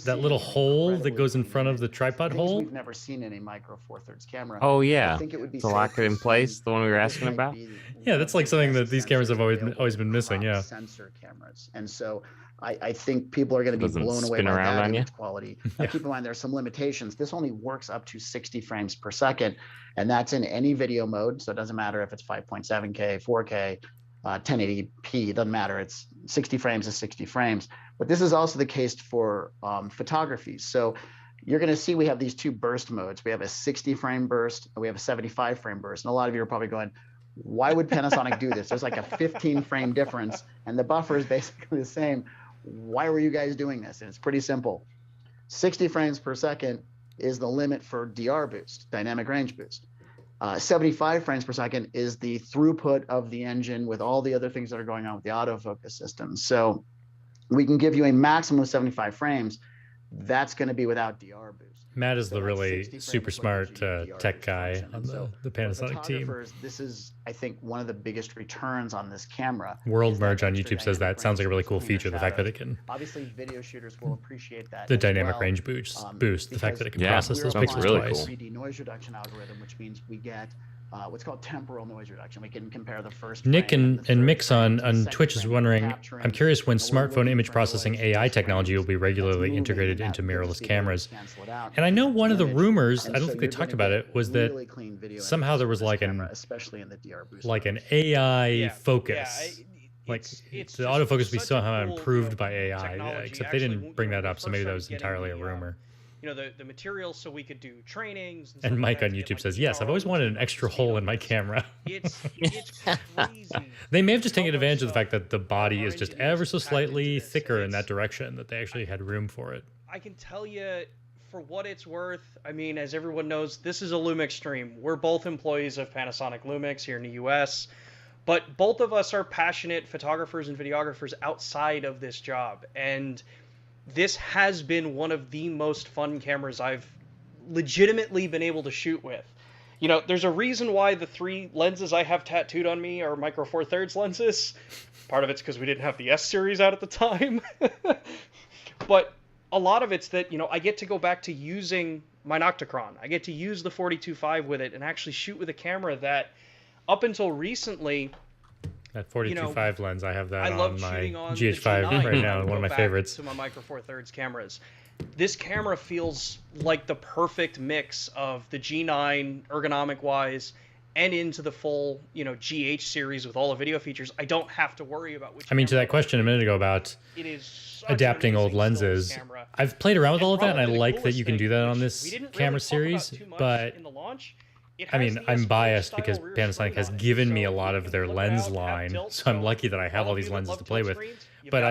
that little hole that goes in front of the tripod hole. We've never seen in a Micro Four Thirds camera. Oh yeah, to lock it in place, the one we were asking about. Yeah, that's like something that these cameras have always been missing. Yeah. Sensor cameras, and so I think people are going to be blown away by that image quality. Now, keep in mind there are some limitations. This only works up to 60 frames per second, and that's in any video mode. So it doesn't matter if it's 5.7K, 4K, 1080p. It doesn't matter. It's 60 frames is 60 frames. But this is also the case for photography. So you're going to see we have these two burst modes. We have a 60 frame burst and we have a 75 frame burst. And a lot of you are probably going, why would Panasonic do this? There's like a 15 frame difference and the buffer is basically the same. Why were you guys doing this? And it's pretty simple. 60 frames per second is the limit for DR boost, dynamic range boost. 75 frames per second is the throughput of the engine with all the other things that are going on with the autofocus system. So we can give you a maximum of 75 frames. That's going to be without DR boost. Matt is the really super smart tech guy on the Panasonic team. This is, I think, one of the biggest returns on this camera. World Merge on YouTube says that sounds like a really cool feature. The fact that it can obviously video shooters will appreciate that. The dynamic range boost. The fact that it can process those pixels really twice. 3D noise reduction algorithm, which means we get what's called temporal noise reduction. We can compare the first. Nick and Mix on Twitch is wondering, I'm curious when smartphone image processing AI technology will be regularly integrated into mirrorless cameras. And I know one of the rumors, I don't think they talked about it, was that somehow there was like an AI focus. Like the autofocus will be somehow improved by AI, except they didn't bring that up, so maybe that was entirely a rumor. The materials so we could do trainings. And Mike on YouTube says, yes, I've always wanted an extra hole in my camera. It's crazy. They may have just taken advantage of the fact that the body is just ever so slightly thicker in that direction, that they actually had room for it. I can tell you, for what it's worth, I mean, as everyone knows, this is a LUMIX stream. We're both employees of Panasonic LUMIX here in the US, but both of us are passionate photographers and videographers outside of this job. And this has been one of the most fun cameras I've legitimately been able to shoot with. There's a reason why the 3 lenses I have tattooed on me are Micro Four Thirds lenses. Part of it's because we didn't have the S series out at the time. But a lot of it's that, I get to go back to using my Nocticron. I get to use the 42.5 with it and actually shoot with a camera that, up until recently, that 42.5 lens, I have that on my GH5 right now, one of my favorites. To my Micro Four Thirds cameras. This camera feels like the perfect mix of the G9 ergonomic-wise and into the full, GH series with all the video features. I don't have to worry about which. I mean, to that question a minute ago about adapting old lenses, I've played around with all of that, and I like that you can do that on this camera series, but I mean, I'm biased because Panasonic has given me a lot of their lens line, so I'm lucky that I have all these lenses to play with. But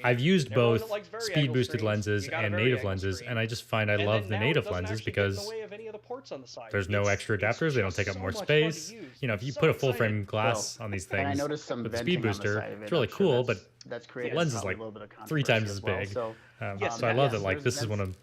I've used both speed boosted lenses and native lenses, and I just find I love the native lenses because there's no extra adapters, they don't take up more space. If you put a full frame glass on these things with a speed booster, it's really cool, but the lens is like 3 times as big. So I love that, like, this is one of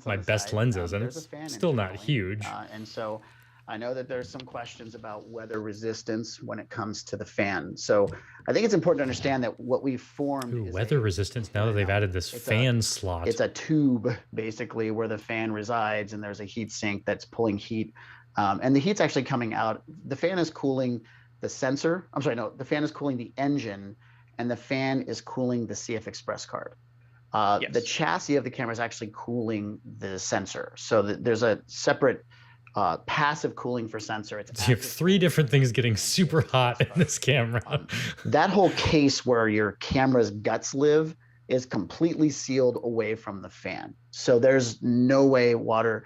my best lenses, and it's still not huge. And so I know that there's some questions about weather resistance when it comes to the fan. So I think it's important to understand that what we've formed is weather resistance now that they've added this fan slot. It's a tube, basically, where the fan resides, and there's a heat sink that's pulling heat. And the heat's actually coming out. The fan is cooling the sensor. I'm sorry, no, the fan is cooling the engine, and the fan is cooling the CF Express card. The chassis of the camera is actually cooling the sensor. So there's a separate passive cooling for sensor. So you have 3 different things getting super hot in this camera. That whole case where your camera's guts live is completely sealed away from the fan. So there's no way water,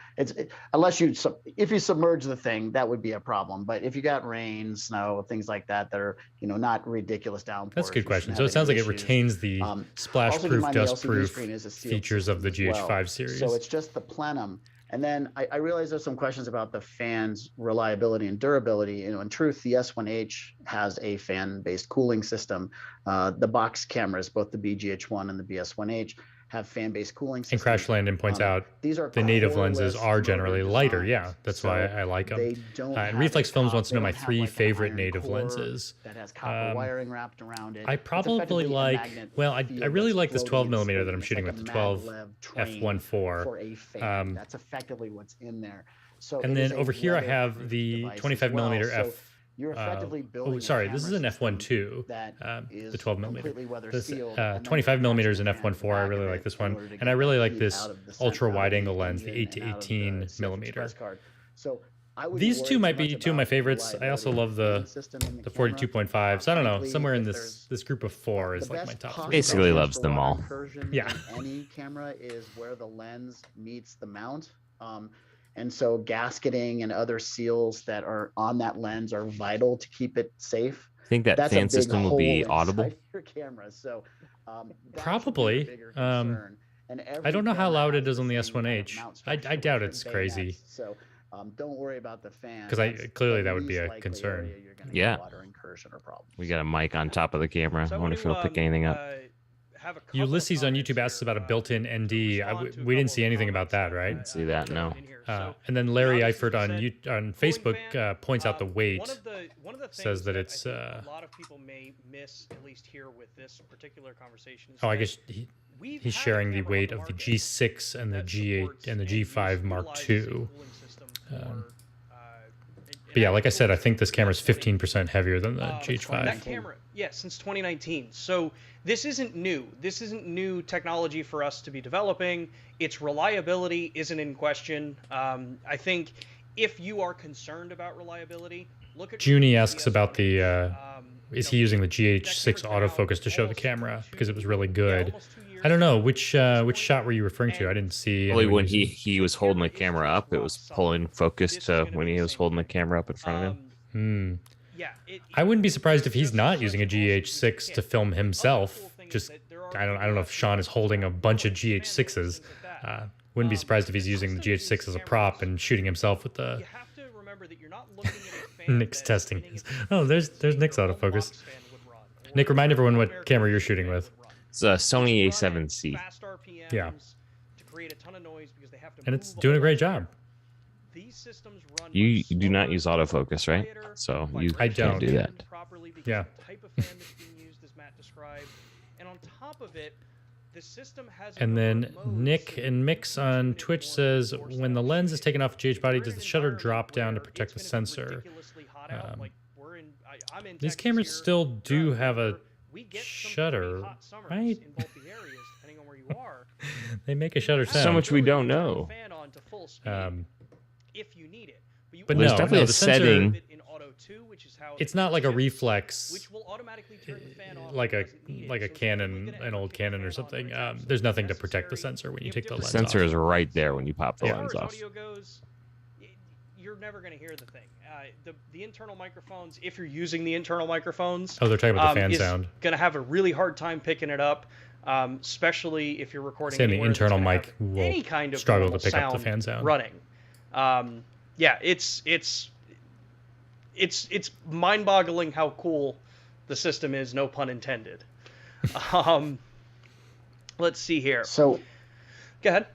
unless if you submerge the thing, that would be a problem. But if you got rain, snow, things like that are, not ridiculous downpours. That's a good question. So it sounds like it retains the splash-proof, dust-proof features of the GH5 series. So it's just the plenum. And then I realize there's some questions about the fan's reliability and durability. In truth, the S1H has a fan-based cooling system. The box cameras, both the BGH1 and the BS1H, have fan-based cooling systems. And Crash Landon points out the native lenses are generally lighter. Yeah, that's why I like them. And Reflex Films wants to know my 3 favorite native lenses. That has copper wiring wrapped around it. I probably like, I really like this 12mm that I'm shooting with, the 12 f1.4. For a fan. That's effectively what's in there. So and then over here I have the 25mm f. You're effectively building this is an f1.2, the 12mm. This 25mm is an f1.4. I really like this one, and I really like this ultra wide angle lens, the 8 to 18 millimeter. So These two might be two of my favorites. I also love the 42.5. So I don't know. Somewhere in this group of 4 is like my top 3. Basically loves them all. Yeah. Any camera is where the lens meets the mount. And so gasketing and other seals that are on that lens are vital to keep it safe. I think that fan system will be audible. Your camera. So probably. I don't know how loud it is on the S1H. I doubt it's crazy. So don't worry about the fan. Because clearly that would be a concern. Yeah. We got a mic on top of the camera. I wonder if it'll pick anything up. Ulysses on YouTube asks about a built-in ND. We didn't see anything about that, right? Didn't see that, no. And then Larry Eifert on Facebook points out the weight. One of the says that things it's. I think a lot of people may miss, at least here with this particular conversation. Oh, I guess he's sharing the weight of the G6 and the G8 and the G5 Mark II. But yeah, like I said, I think this camera is 15% heavier than the GH5. That camera, yeah, since 2019. So this isn't new. This isn't new technology for us to be developing. Its reliability isn't in question. I think if you are concerned about reliability, look at. Junie asks about the. Is he using the GH6 autofocus to show the camera because it was really good? I don't know which shot were you referring to. I didn't see. Only when he was holding the camera up, it was pulling focus to when he was holding the camera up in front of him. Yeah, I wouldn't be surprised if he's not using a GH6 to film himself. Just I don't know if Sean is holding a bunch of GH6s. Wouldn't be surprised if he's using the GH6 as a prop and shooting himself with the. You have to remember that you're not looking at a Nick's testing his. Oh, there's Nick's autofocus. Nick, remind everyone what camera you're shooting with. It's a Sony A7C. Yeah. And it's doing a great job. You do not use autofocus, right? So you can't do that. Yeah. And on top of it, the system has. And then Nick and Mix on Twitch says, when the lens is taken off GH body, does the shutter drop down to protect the sensor? These cameras still do have a shutter, right? They make a shutter sound. So much we don't know. If you need it. But there's no, definitely a setting. It's not like a reflex, like a Canon, an old Canon or something. There's nothing to protect the sensor when you take the lens off. The sensor is right there when you pop the lens off. You're never going to hear the thing. The internal microphones, if you're using the internal microphones, they're talking about the fan sound. Going to have a really hard time picking it up, especially if you're recording. Saying the internal mic will any kind of struggle to pick up the fan sound running. Yeah, it's mind-boggling how cool the system is. No pun intended. Let's see here. So, go ahead.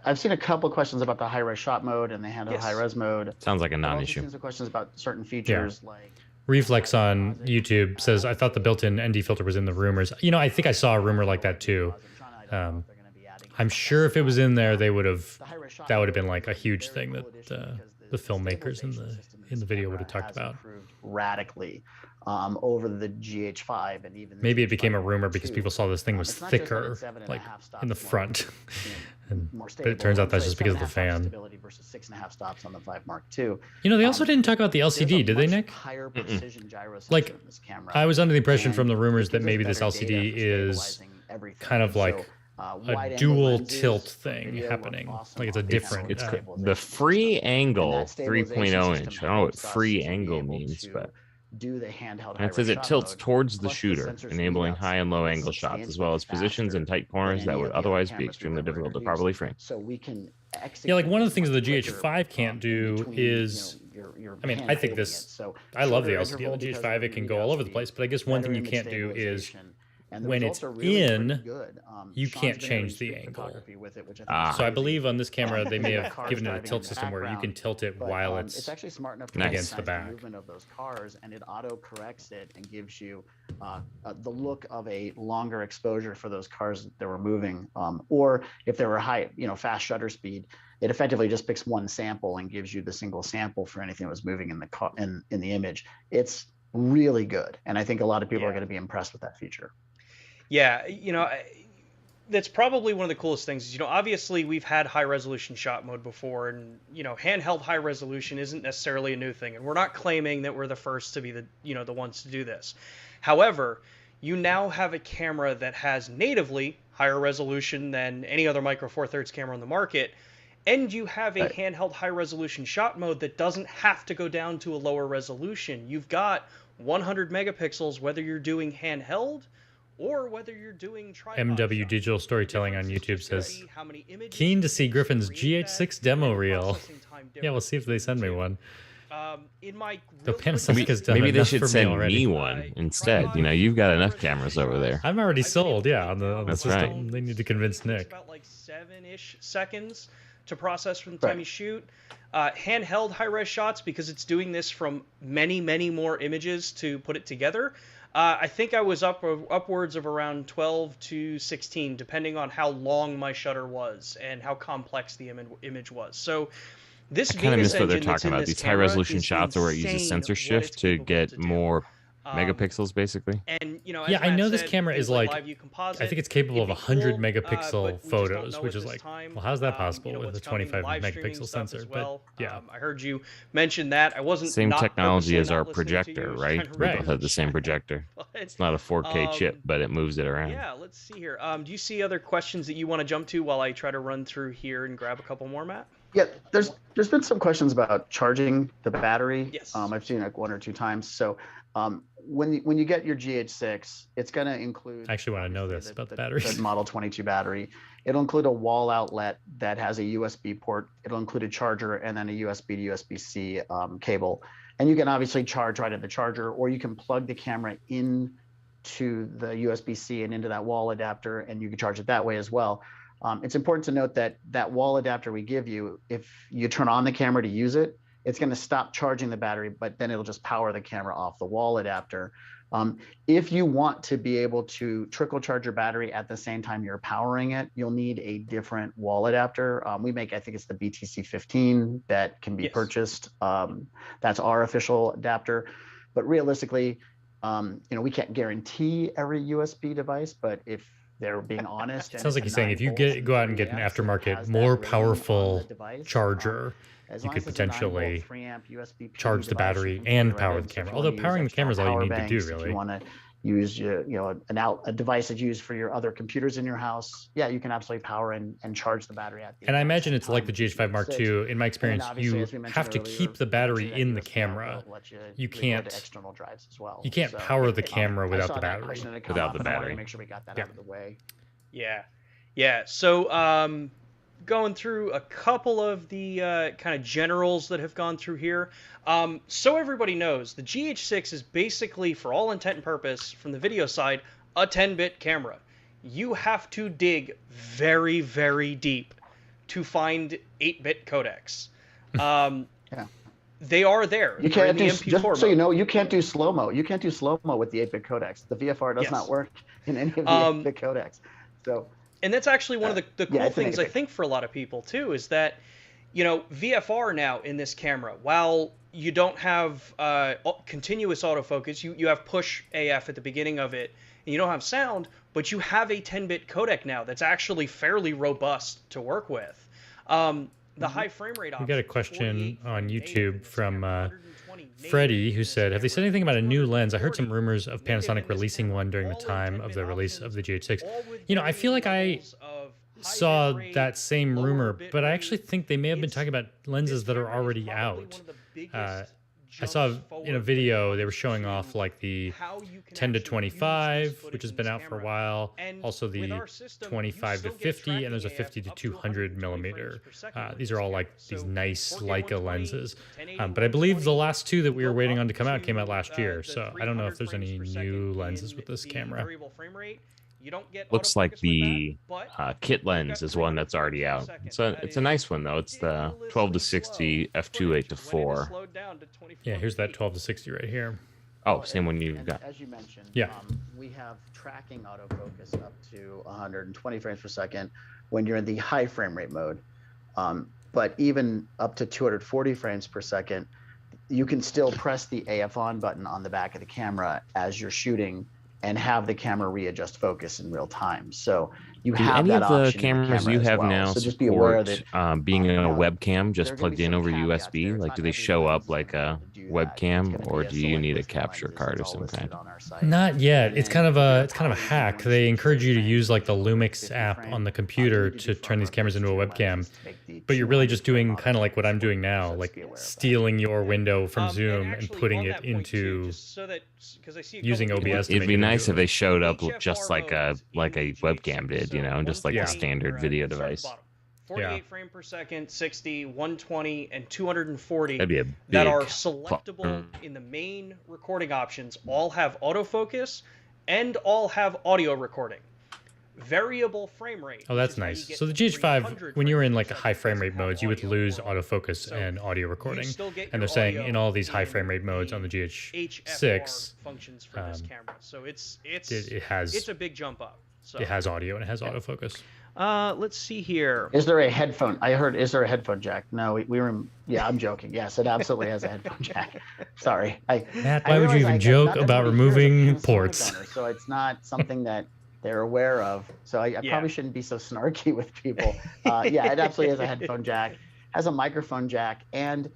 I've seen a couple of questions about the high-res shot mode and the handheld high-res mode. Sounds like a non-issue. Some questions about certain features like. Reflex on YouTube says, I thought the built-in ND filter was in the rumors. You know, I think I saw a rumor like that too. I'm sure if it was in there, that would have been like a huge thing that the filmmakers in the video would have talked about. Radically over the GH5 and even maybe it became a rumor because people saw this thing was thicker, like in the front. But it turns out that's just because of the fan. Versus 6.5 stops on the 5 Mark II. You know, they also didn't talk about the LCD, did they, Nick? Higher precision gyro sensor like, in this camera. I was under the impression from the rumors that maybe this LCD is kind of like a dual tilt thing happening. Like it's a different. It's the free angle 3.0 inch. I don't know what free angle means, but do the handheld. And it says it tilts towards the shooter, enabling high and low angle shots, as well as positions in tight corners that would otherwise be extremely difficult to properly frame. So we can. Yeah, like one of the things that the GH5 can't do is. I mean, I think this. I love the LCD on the GH5. It can go all over the place, but I guess one thing you can't do is. When it's in, you can't change the angle. So I believe on this camera they may have given it a tilt system where you can tilt it while it's actually smart enough against the back. Movement of those cars, and it auto corrects it and gives you the look of a longer exposure for those cars that were moving. Or if they were high, fast shutter speed, it effectively just picks one sample and gives you the single sample for anything that was moving in the car in the image. It's really good, and I think a lot of people are going to be impressed with that feature. Yeah, that's probably one of the coolest things is, obviously we've had high resolution shot mode before, and, handheld high resolution isn't necessarily a new thing. And we're not claiming that we're the first to be the ones to do this. However, you now have a camera that has natively higher resolution than any other Micro Four Thirds camera on the market. And you have a handheld high resolution shot mode that doesn't have to go down to a lower resolution. You've got 100 megapixels, whether you're doing handheld or whether you're doing tripod MW shots. Digital Storytelling on YouTube says, keen to see Griffin's GH6 demo reel. Yeah, we'll see if they send me one. In my The Panasonic has done Maybe they enough should for send already. me one instead. You've got enough cameras over there. I'm already sold, yeah, on the That's system. right. They need to convince Nick. About like 7-ish seconds to process from the time you shoot. Handheld high-res shots, because it's doing this from many, many more images to put it together. I think I was upwards of around 12 to 16, depending on how long my shutter was and how complex the image was. So this I kind of miss what they're engine that's talking in about. this These camera high-resolution is shots where it uses insane sensor what shift it's to capable get to do. more megapixels, basically. And as Yeah, I Matt know this said, camera is things like, live view composite, I think it's capable of it'd be 100 cool, megapixel but we just don't photos, know which at is this like, time. well, how's that possible with what's a coming, 25 live streaming megapixel stuff sensor? as well. But yeah. I heard you mention that. I wasn't Same not technology purposely as our not listening to you. projector, I was right? trying to We read both the have the same chat. projector. But, It's not a 4K chip, but it moves it around. Yeah, let's see here. Do you see other questions that you want to jump to while I try to run through here and grab a couple more, Matt? Yeah, there's been some questions about charging the battery. Yes. I've seen like 1 or 2 times. So when you get your GH6, it's going to include. I actually want to know this about the batteries. The Model 22 battery. It'll include a wall outlet that has a USB port. It'll include a charger and then a USB to USB-C cable. And you can obviously charge right at the charger, or you can plug the camera in to the USB-C and into that wall adapter, and you can charge it that way as well. It's important to note that that wall adapter we give you, if you turn on the camera to use it, it's going to stop charging the battery, but then it'll just power the camera off the wall adapter. If you want to be able to trickle charge your battery at the same time you're powering it, you'll need a different wall adapter. We make, I think it's the BTC15 that can be purchased. That's our official adapter. But realistically, we can't guarantee every USB device, but if they're being honest. It sounds like he's saying if you go out and get an aftermarket, more powerful charger, you could potentially charge the battery and power the camera. Although powering the camera is all you need to do, really. If you want to use a device that's used for your other computers in your house, yeah, you can absolutely power and charge the battery at the And I imagine it's like the GH5 Mark II. In my experience, you have to keep the battery in the camera. You can't external drives as well. You can't power the camera without the battery. Without the battery. Make sure we got that out of the way. Yeah. So going through a couple of the kind of generals that have gone through here. So everybody knows, the GH6 is basically, for all intent and purpose, from the video side, a 10-bit camera. You have to dig very, very deep to find 8-bit codecs. They are there. You can't do, just so you know, you can't do slow-mo. You can't do slow-mo with the 8-bit codecs. The VFR does not work in any of the 8-bit codecs. So. And that's actually one of the cool things, I think, for a lot of people, too, is that, VFR now in this camera, while you don't have continuous autofocus, you have push AF at the beginning of it, and you don't have sound, but you have a 10-bit codec now that's actually fairly robust to work with. The high frame rate option. We got a question on YouTube from Freddie, who said, have they said anything about a new lens? I heard some rumors of Panasonic releasing one during the time of the release of the GH6. I feel like I saw that same rumor, but I actually think they may have been talking about lenses that are already out. I saw in a video they were showing off like the 10 to 25, which has been out for a while. Also the 25 to 50, and there's a 50 to 200 millimeter. These are all like these nice Leica lenses. But I believe the last two that we were waiting on to come out came out last year. So I don't know if there's any new lenses with this camera. Looks like the kit lens is one that's already out. It's a nice one though. It's the 12 to 60 f2.8 to 4. Yeah, here's that 12 to 60 right here. Oh, same one you've got. As you mentioned, yeah, we have tracking autofocus up to 120 frames per second when you're in the high frame rate mode. But even up to 240 frames per second, you can still press the AF on button on the back of the camera as you're shooting and have the camera readjust focus in real time. So you Do have any that of the option in the cameras camera you as have well. now So just be aware support that being in a webcam there just are gonna plugged be in some over caveats USB? there. It's Like, not do they every show up lens like a to do that. It's webcam, gonna or be a do you need a select list of capture lenses card that's of all some listed kind? on our site. Not yet. And It's then kind of you're a probably hack. gonna They shoot encourage you to 30 use like the frames, LUMIX 50 app frame. on the You computer need to to do turn these firmware cameras into a updates to your webcam. lenses to make the But you're really just 200 doing frame kind of like what I'm autofocus doing work. now, So just like be aware of that. stealing your window from And Zoom and actually, putting on it that point, too, into just so that, 'cause I see a using couple people OBS to It'd make be it nice into if they showed up HFR just like a modes in webcam GH6. did, you know, just like Yeah. a standard video start at the device. bottom. 48 frame per second, 60, 120, and 240 That'd be a that are big selectable in the main recording options all have autofocus and all have audio recording. Variable frame rate. Oh, that's nice. So the GH5, when you were in like a high frame rate modes, you would lose autofocus and audio recording. And they're saying in all these high frame rate modes on the GH6, functions for this camera. So it's a big jump up. So it has audio and it has autofocus. Let's see here. Is there a headphone? I heard, is there a headphone jack? No, we were in, yeah, I'm joking. Yes, it absolutely has a headphone jack. Sorry. Matt, why would you even joke about removing ports? So it's not something that they're aware of. So I probably shouldn't be so snarky with people. Yeah, it absolutely has a headphone jack, has a microphone jack, and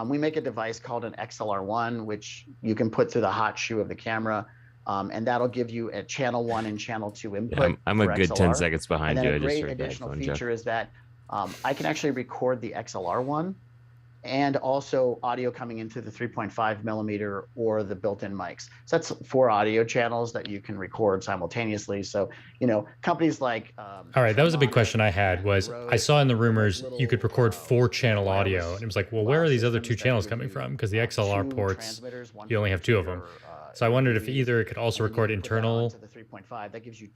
we make a device called an XLR1, which you can put through the hot shoe of the camera. And that'll give you a channel 1 and channel 2 input. Yeah, I'm a good XLR. 10 seconds behind and you. then I a just great heard the additional headphone feature jack. is that I can actually record the XLR1 and also audio coming into the 3.5 millimeter or the built-in mics. So that's 4 audio channels that you can record simultaneously. So, you know, companies like... All right, that was a big question I had was I saw in the rumors you could record 4-channel audio. And it was like, well, where are these other 2 channels coming from? Because the XLR ports, you only have 2 of them. So I wondered if either it could also record internal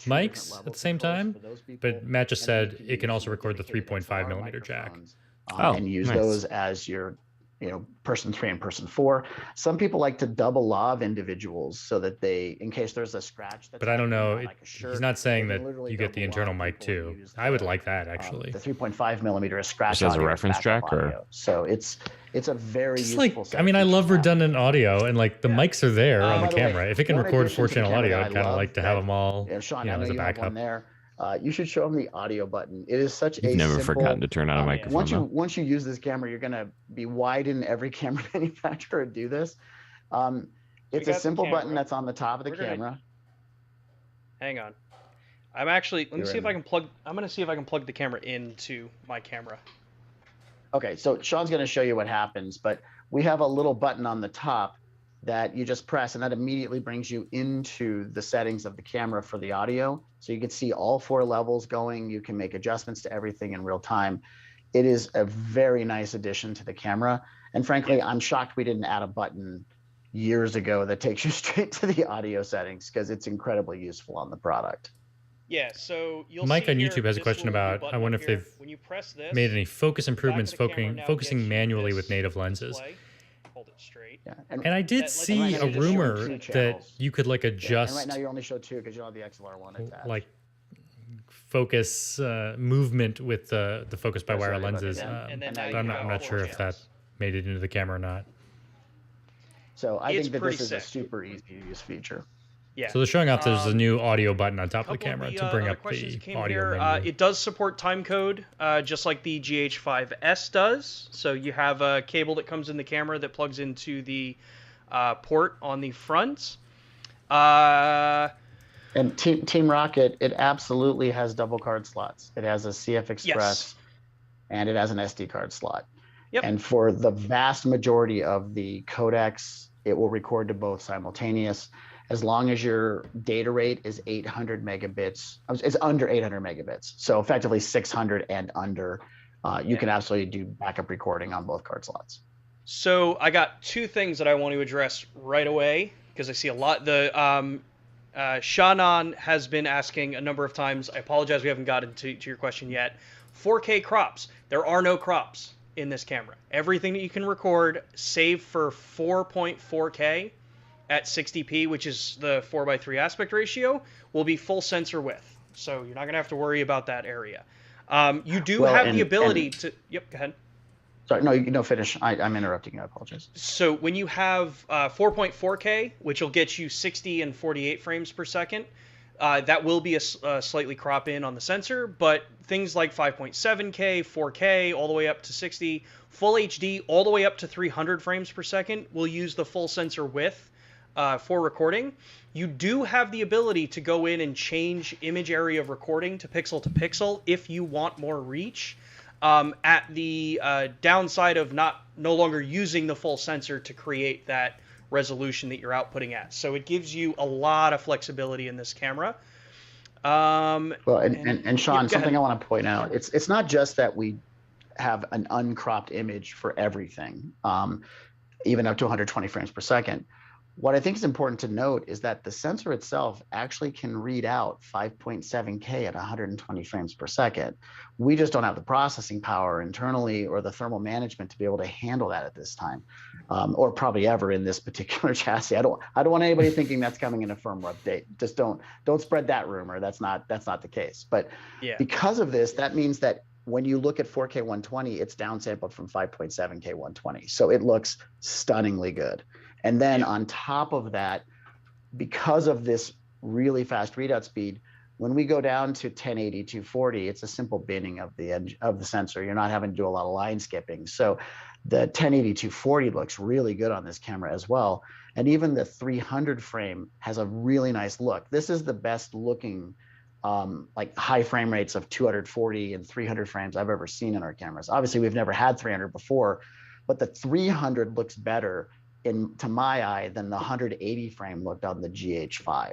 mics at the same time, but Matt just said it can also record the 3.5 millimeter jack. And use those as your, you know, person 3 and person 4. Some people like to double lav individuals so that they, in case there's a scratch. But I don't know. He's not saying that you get the internal mic too. I would like that actually. The 3.5 millimeter is scratch. Just as a reference track, or so it's a very just useful. Like I mean, I love redundant audio, and like the mics are there on the camera. If it can record 4-channel audio, I'd kind of like to have them all, Sean, you know, I know as a you have one backup. there. You should show them the audio button. It is such You've a never simple, forgotten to turn on a microphone. Once you use this camera, you're gonna be widen every camera manufacturer to do this. It's a simple button that's on the top of the camera. Hang on. I'm actually. Let me see if I can plug. I'm gonna see if I can plug the camera into my camera. Okay, so Sean's gonna show you what happens, but we have a little button on the top that you just press, and that immediately brings you into the settings of the camera for the audio. So you can see all 4 levels going. You can make adjustments to everything in real time. It is a very nice addition to the camera. And frankly, I'm shocked we didn't add a button years ago that takes you straight to the audio settings, because it's incredibly useful on the product. Yeah, so you'll Mike see on here, YouTube has a this question little about, button I wonder up if here, they've when you press this, made any focus improvements back of the camera now focusing gets you manually this with native lenses. display. Hold it straight. Yeah, And I did see a rumor that you could like adjust and right now you only show 2 because you don't have the XLR1 attached. like focus movement with the focus by wire lenses. But I'm not sure if that made it into the camera or not. So I think that this is a super easy to use feature. Yeah. So they're showing off there's a new audio button on top of the camera to bring up the audio menu. It does support timecode, just like the GH5S does. So you have a cable that comes in the camera that plugs into the port on the front. And Team Rocket, it absolutely has double card slots. It has a CF Express, and it has an SD card slot. Yep. And for the vast majority of the codecs, it will record to both simultaneous. As long as your data rate is 800 megabits, it's under 800 megabits. So effectively 600 and under, you can absolutely do backup recording on both card slots. So I got 2 things that I want to address right away, because I see a lot. The Shannon has been asking a number of times. I apologize, we haven't gotten to your question yet. 4K crops. There are no crops in this camera. Everything that you can record, save for 4.4K at 60p, which is the 4:3 aspect ratio, will be full sensor width. So you're not going to have to worry about that area. You do have the ability to... Yep, go ahead. Sorry, no, finish. I'm interrupting you. I apologize. So when you have 4.4K, which will get you 60 and 48 frames per second, that will be a slightly crop in on the sensor, but things like 5.7K, 4K, all the way up to 60, full HD, all the way up to 300 frames per second will use the full sensor width for recording. You do have the ability to go in and change image area of recording to pixel if you want more reach. At the downside of no longer using the full sensor to create that resolution that you're outputting at. So it gives you a lot of flexibility in this camera. Well, and Sean, something I want to point out, it's not just that we have an uncropped image for everything, even up to 120 frames per second. What I think is important to note is that the sensor itself actually can read out 5.7K at 120 frames per second. We just don't have the processing power internally or the thermal management to be able to handle that at this time, or probably ever in this particular chassis. I don't want anybody thinking that's coming in a firmware update. Just don't spread that rumor. That's not the case. But because of this, that means that when you look at 4K 120, it's downsampled from 5.7K 120. So it looks stunningly good. And then on top of that, because of this really fast readout speed, when we go down to 1080, 240, it's a simple binning of the sensor. You're not having to do a lot of line skipping. So the 1080, 240 looks really good on this camera as well. And even the 300 frame has a really nice look. This is the best looking like high frame rates of 240 and 300 frames I've ever seen in our cameras. Obviously, we've never had 300 before, but the 300 looks better to my eye than the 180 frame looked on the GH5.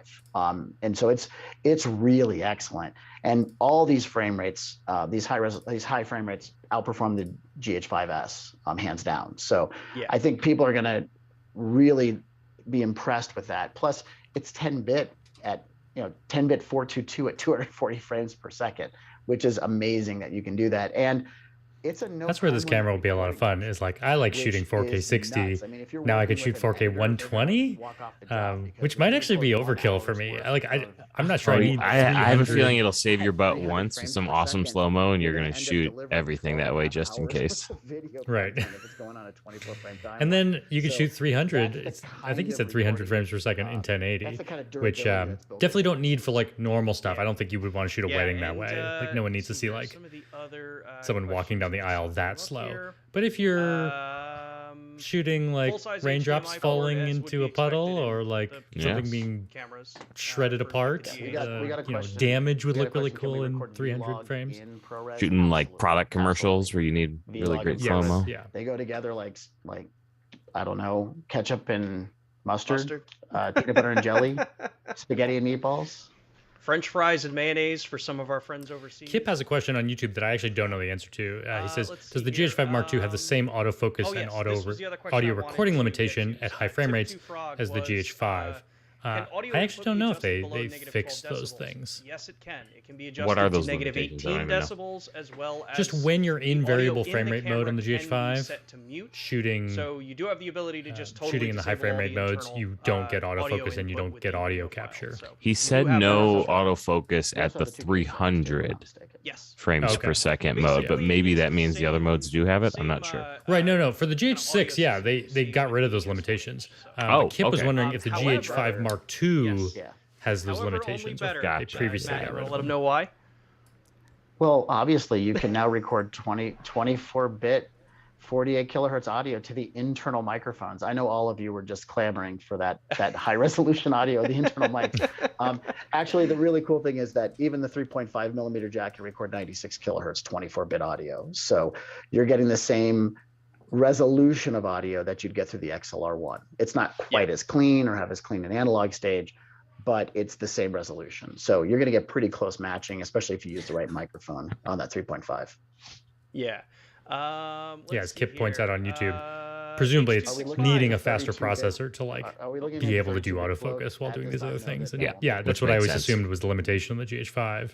And so it's really excellent. And all these frame rates, these high frame rates outperform the GH5S hands down. So I think people are gonna really be impressed with that. Plus it's 10-bit at 10-bit 422 at 240 frames per second, which is amazing that you can do that. And that's where this camera will be a lot of fun. Is like I like shooting 4K 60. Now I could shoot 4K 120, which might actually be overkill for me. I'm not sure. I have a feeling it'll save your butt once with some awesome slow mo, and you're gonna shoot everything that way just in case. Right. And then you could shoot 300. I think you said 300 frames per second in 1080, which definitely don't need for like normal stuff. I don't think you would want to shoot a wedding that way. Like no one needs to see like someone walking down the aisle that slow. But if you're shooting like raindrops falling into a puddle or like something being shredded apart, damage would look really cool in 300 frames. Shooting like product commercials where you need really great slow-mo. Yeah, they go together like I don't know, ketchup and mustard. Peanut butter and jelly, spaghetti and meatballs. French fries and mayonnaise for some of our friends overseas. Kip has a question on YouTube that I actually don't know the answer to. He says, does the GH5 Mark II have the same autofocus and audio recording limitation at high frame rates as the GH5? I actually don't know if they fixed those things. Yes, it can. It can be adjusted what are those to negative 18 decibels as well as just when you're in variable frame rate mode on the GH5, set to mute. Shooting. So you do have the ability to just totally shooting in the high frame rate modes, you don't get autofocus and you don't get audio capture. He said no autofocus at the 300 frames per second mode, but maybe that means the other modes do have it. I'm not sure. Right. No. For the GH6, yeah, they got rid of those limitations. Kip was wondering if the GH5 Mark II has those limitations. They previously got rid of them. Let them know why. Well, obviously, you can now record 24-bit 48 kilohertz audio to the internal microphones. I know all of you were just clamoring for that high resolution audio, the internal mics. Actually, the really cool thing is that even the 3.5 millimeter jack can record 96 kilohertz 24-bit audio. So you're getting the same resolution of audio that you'd get through the XLR1. It's not quite as clean or have as clean an analog stage, but it's the same resolution. So you're going to get pretty close matching, especially if you use the right microphone on that 3.5. Yeah. As Kip points out on YouTube, presumably it's needing a faster processor to like be able to do autofocus while doing these other things. And that's what I always assumed was the limitation on the GH5.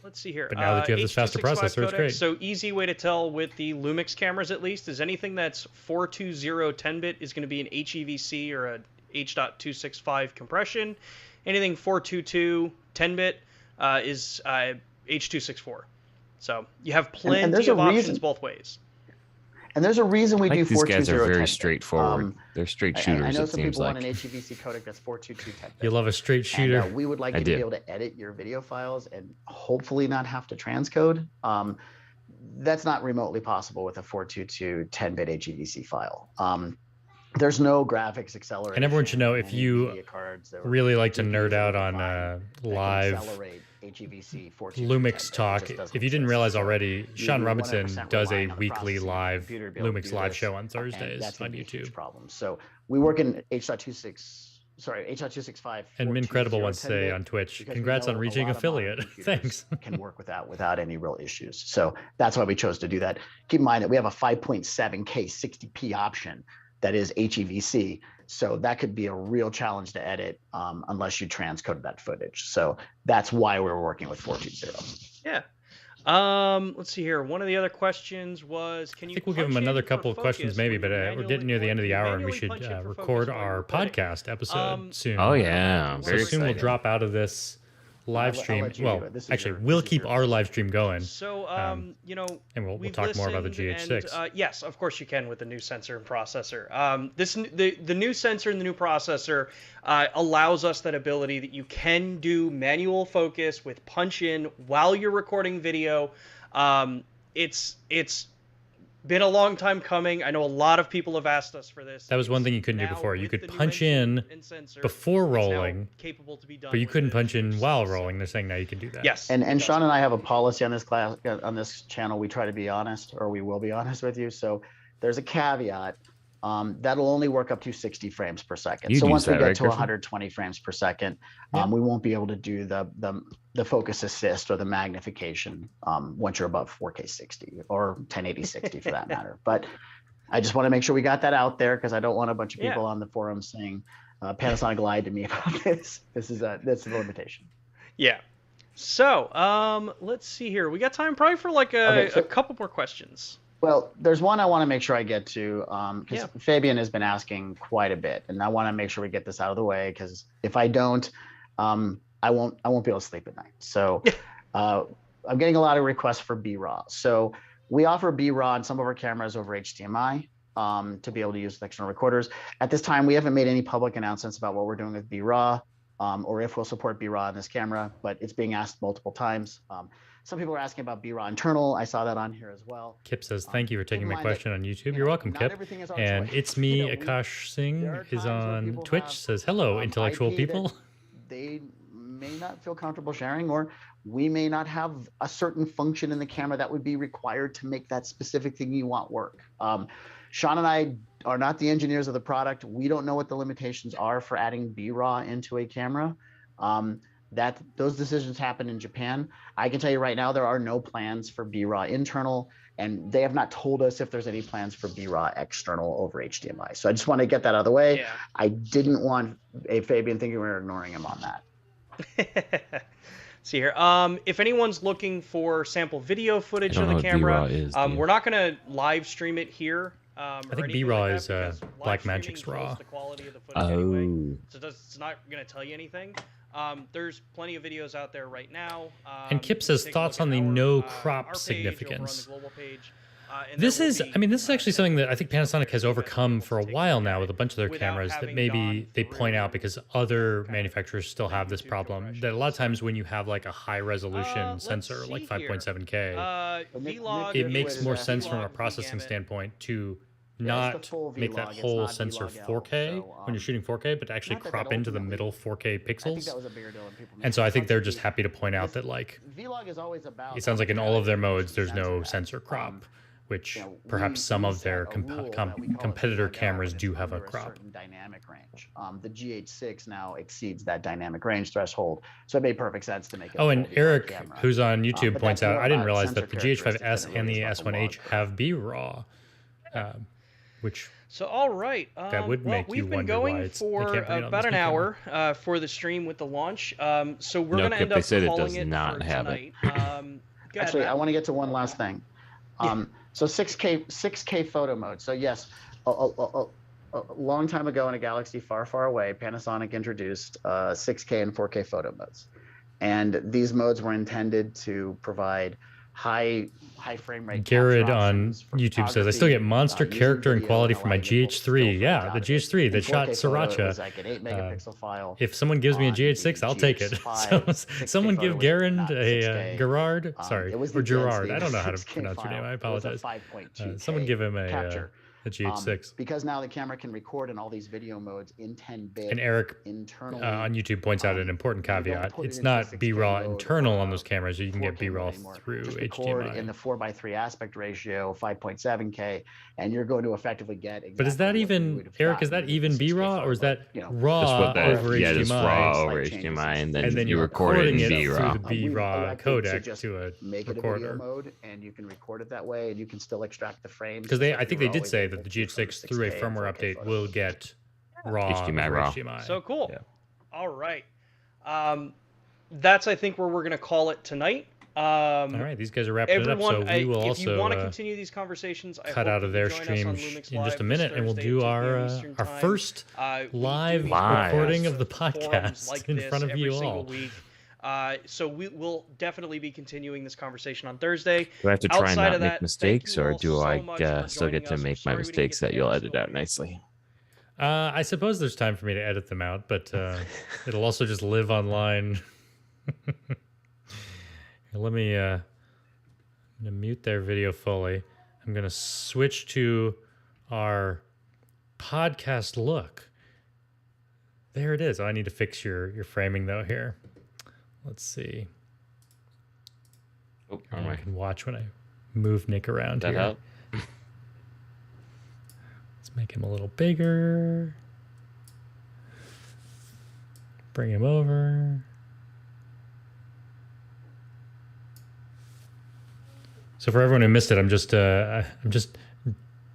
Let's see here. But now that you have this faster processor, it's great. So easy way to tell with the LUMIX cameras, at least, is anything that's 420 10-bit is going to be an HEVC or a H.265 compression. Anything 422 10-bit is H.264. So you have plenty of options both ways. And there's a reason we do 420. These guys are very straightforward. They're straight shooters. I know it some seems people like. want an HEVC codec that's 422 10 bit. You love a straight shooter. And, we would like you to be able to edit your video files and hopefully not have to transcode. That's not remotely possible with a 422 10-bit HEVC file. There's no graphics accelerator. And everyone should know, if you really like to nerd out on live LUMIX talk, if you didn't realize already, Sean Robinson does a weekly live LUMIX live show on Thursdays on YouTube. So we work in H.265. And Mincredible wants to say on Twitch, congrats on reaching affiliate. Thanks. Can work without any real issues. So that's why we chose to do that. Keep in mind that we have a 5.7K 60p option that is HEVC. So that could be a real challenge to edit unless you transcode that footage. So that's why we're working with 420. Yeah. Let's see here. One of the other questions was, can you? I think we'll give them another couple of questions, maybe, but we're getting near the end of the hour, and we should record our podcast episode soon. Oh yeah, very soon. We'll drop out of this live stream. Well, actually, we'll keep our live stream going. So, you know, and we'll talk more about the GH6. And, yes, of course you can with the new sensor and processor. The new sensor and the new processor allows us that ability that you can do manual focus with punch in while you're recording video. It's been a long time coming. I know a lot of people have asked us for this. That was one thing you couldn't do before. You could punch in before rolling, but you couldn't punch in while rolling. They're saying now you can do that. Yes. And Sean and I have a policy on this channel. We try to be honest, or we will be honest with you. So there's a caveat. That'll only work up to 60 frames per second. So once we get to 120 frames per second, we won't be able to do the focus assist or the magnification once you're above 4K 60 or 1080 60 for that matter. But I just want to make sure we got that out there, because I don't want a bunch of people on the forum saying Panasonic lied to me about this. That's the limitation. Yeah. So let's see here. We got time probably for like a couple more questions. Well, there's one I want to make sure I get to, because Fabian has been asking quite a bit, and I want to make sure we get this out of the way, because if I don't, I won't be able to sleep at night. So I'm getting a lot of requests for B-RAW. So we offer B-RAW on some of our cameras over HDMI to be able to use with external recorders. At this time, we haven't made any public announcements about what we're doing with B-RAW or if we'll support B-RAW on this camera, but it's being asked multiple times. Some people are asking about B-RAW internal. I saw that on here as well. Kip says, thank you for taking my question on YouTube. You're welcome, Kip. And It's Me, Akash Singh is on Twitch, says, hello, intellectual people. They may not feel comfortable sharing, or we may not have a certain function in the camera that would be required to make that specific thing you want work. Sean and I are not the engineers of the product. We don't know what the limitations are for adding B-RAW into a camera. Those decisions happen in Japan. I can tell you right now, there are no plans for B-RAW internal, and they have not told us if there's any plans for B-RAW external over HDMI. So I just want to get that out of the way. Yeah. I didn't want Fabian thinking we were ignoring him on that. See here. If anyone's looking for sample video footage of the camera, we're not going to live stream it here. I think B-RAW is Blackmagic's RAW. Anyway, so it's not going to tell you anything. There's plenty of videos out there right now. And Kip says, thoughts on the no crop significance. This is actually something that I think Panasonic has overcome for a while now with a bunch of their cameras that maybe they point out because other manufacturers still have this problem. That a lot of times when you have like a high resolution sensor like 5.7K, it makes more sense from a processing standpoint to not make that whole sensor 4K when you're shooting 4K, but to actually crop into the middle 4K pixels. And so I think they're just happy to point out that like, it sounds like in all of their modes, there's no sensor crop, which perhaps some of their competitor cameras do have a crop. Dynamic range. The GH6 now exceeds that dynamic range threshold, so it made perfect sense to make it. Oh, and Eric, who's on YouTube, points out, I didn't realize that the GH5S and the S1H have B-RAW. So all right, that would make you we've been going for about an hour for the stream with the launch. So we're going to end up calling it for tonight. Actually, I want to get to one last thing. So 6K photo mode. So yes, a long time ago in a galaxy far, far away, Panasonic introduced 6K and 4K photo modes, and these modes were intended to provide high frame rate. Garrett on YouTube says, I still get monster character and quality from my GH3. Yeah, the GH3 that shot Sriracha. Like an 8 megapixel file. If someone gives me a GH6, I'll take it. So, someone give Garen a Gerard. Sorry, or Gerard. I don't know how to pronounce your name. I apologize. Someone give him a GH6. Because now the camera can record in all these video modes in 10-bit. And Eric internally, on YouTube points out an important caveat. It's not B-RAW internal on those cameras. So you can get B-RAW through HDMI. In the 4:3 aspect ratio, 5.7K, and you're going to effectively get. But is that even, Eric? Is that even B-RAW, or is that raw over HDMI? Yeah, just raw over HDMI, and then you record it in B-RAW. Through the B-RAW codec to a make it recorder. a video mode, and you can record it that way, and you can still extract the frames. Because I think they did say that the GH6 through a firmware update will get raw HDMI. So cool. Yeah. All right. That's I think where we're gonna call it tonight. All right, these guys are wrapping it up, so we will if also you want to continue these conversations, cut out of their stream in just a minute, and we'll do our first live recording of the podcast in front of you all. So we will definitely be continuing this conversation on Thursday. Do I have to try and not make mistakes, or do I still get to make my mistakes that you'll edit out nicely? I suppose there's time for me to edit them out, but it'll also just live online. Let me I'm gonna mute their video fully. I'm gonna switch to our podcast look. There it is. Oh, I need to fix your framing though here. Let's see. Oh, I can watch when I move Nick around here. Help? Let's make him a little bigger. Bring him over. So for everyone who missed it, I'm just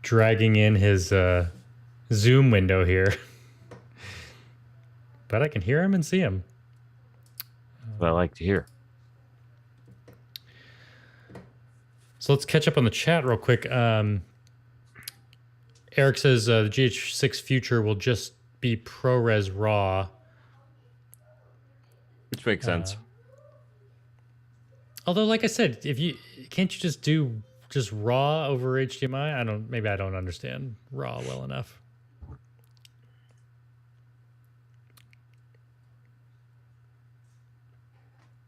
dragging in his Zoom window here, but I can hear him and see him. What I like to hear. So let's catch up on the chat real quick. Eric says the GH6 future will just be ProRes RAW, which makes sense. Although, like I said, can't you just do RAW over HDMI? Maybe I don't understand RAW well enough.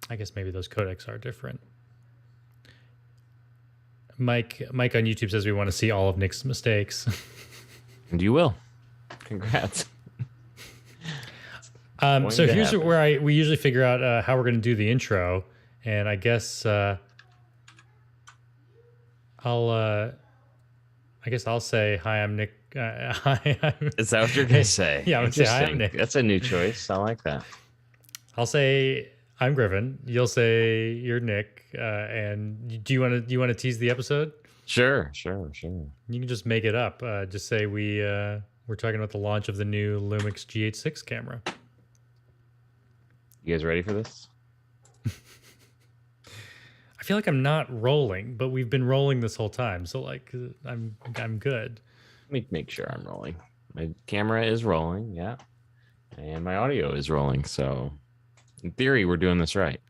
I guess maybe those codecs are different. Mike on YouTube says we want to see all of Nick's mistakes. And you will. Congrats. So here's where we usually figure out how we're going to do the intro. And I guess I'll say hi. I'm Nick. Hi. Is that what you're gonna say? Yeah, I'm gonna say hi. I'm Nick. That's a new choice. I like that. I'll say I'm Griffin. You'll say you're Nick. And do you want to tease the episode? Sure. You can just make it up. Just say we're talking about the launch of the new LUMIX GH6 camera. You guys ready for this? I feel like I'm not rolling, but we've been rolling this whole time, so like I'm good. Let me make sure I'm rolling. My camera is rolling, yeah, and my audio is rolling. So, in theory, we're doing this right.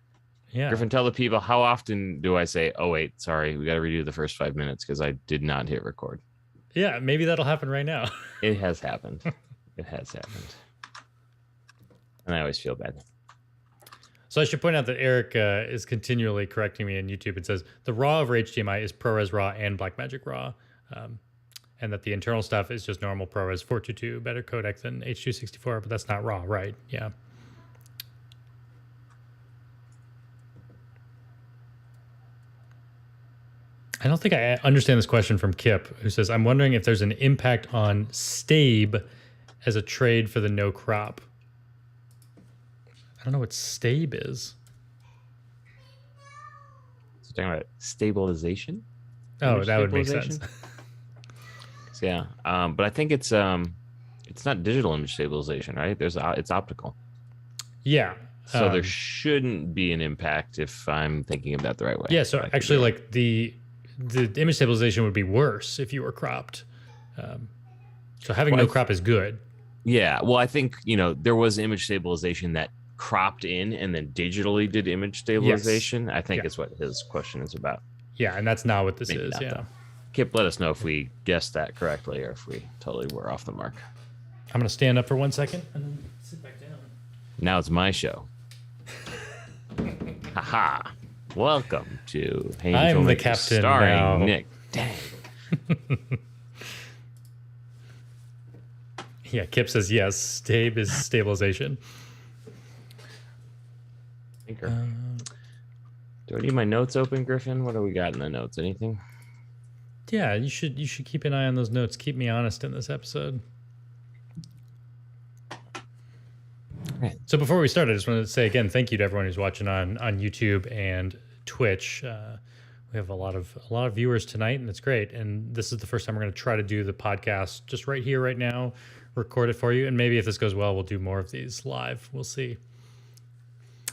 Yeah. Griffin, tell the people, how often do I say, "Oh wait, sorry, we got to redo the first 5 minutes because I did not hit record." Yeah, maybe that'll happen right now. It has happened. It has happened, and I always feel bad. So I should point out that Eric is continually correcting me on YouTube. It says the RAW over HDMI is ProRes RAW and Blackmagic RAW, and that the internal stuff is just normal ProRes 422, better codec than H.264, but that's not RAW, right? Yeah. I don't think I understand this question from Kip, who says, I'm wondering if there's an impact on Stabe as a trade for the no crop. I don't know what Stabe is. So talking about stabilization? Oh, that would make sense. Yeah, but I think it's not digital image stabilization, right? It's optical. Yeah. So there shouldn't be an impact if I'm thinking of that the right way. Yeah. So actually, like the image stabilization would be worse if you were cropped. So having no crop is good. Yeah. Well, I think there was image stabilization that cropped in and then digitally did image stabilization, I think is what his question is about. Yeah, and that's not what this Maybe is. not, Yeah. though. Kip, let us know if we guessed that correctly or if we totally were off the mark. I'm going to stand up for 1 second and then sit back down. Now it's my show. Haha. Welcome to I'm the captain starring now. Nick. Dang. Yeah, Kip says yes. Stabe is stabilization. Thinker. Do I need my notes open, Griffin? What do we got in the notes? Anything? Yeah, you should keep an eye on those notes. Keep me honest in this episode. Right. So before we start, I just wanted to say again, thank you to everyone who's watching on YouTube and Twitch. We have a lot of viewers tonight, and it's great. And this is the first time we're going to try to do the podcast just right here, right now, record it for you. And maybe if this goes well, we'll do more of these live. We'll see.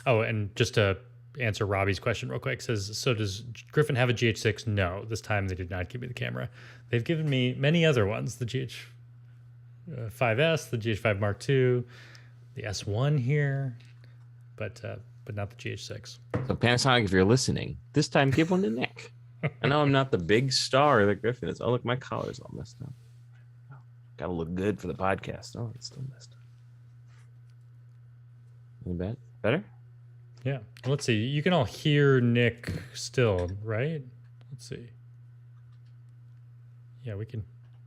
Oh, and just to answer Robbie's question real quick, says, so does Griffin have a GH6? No, this time they did not give me the camera. They've given me many other ones, the GH5S, the GH5 Mark II, the S1 here, but not the GH6. So Panasonic, if you're listening, this time give one to Nick. I know I'm not the big star that Griffin is. Oh, look, my collar's all messed up. Got to look good for the podcast. Oh, it's still messed up. Any bet? Better? Yeah. Let's see. You can all hear Nick still, right? Let's see. Yeah, we can.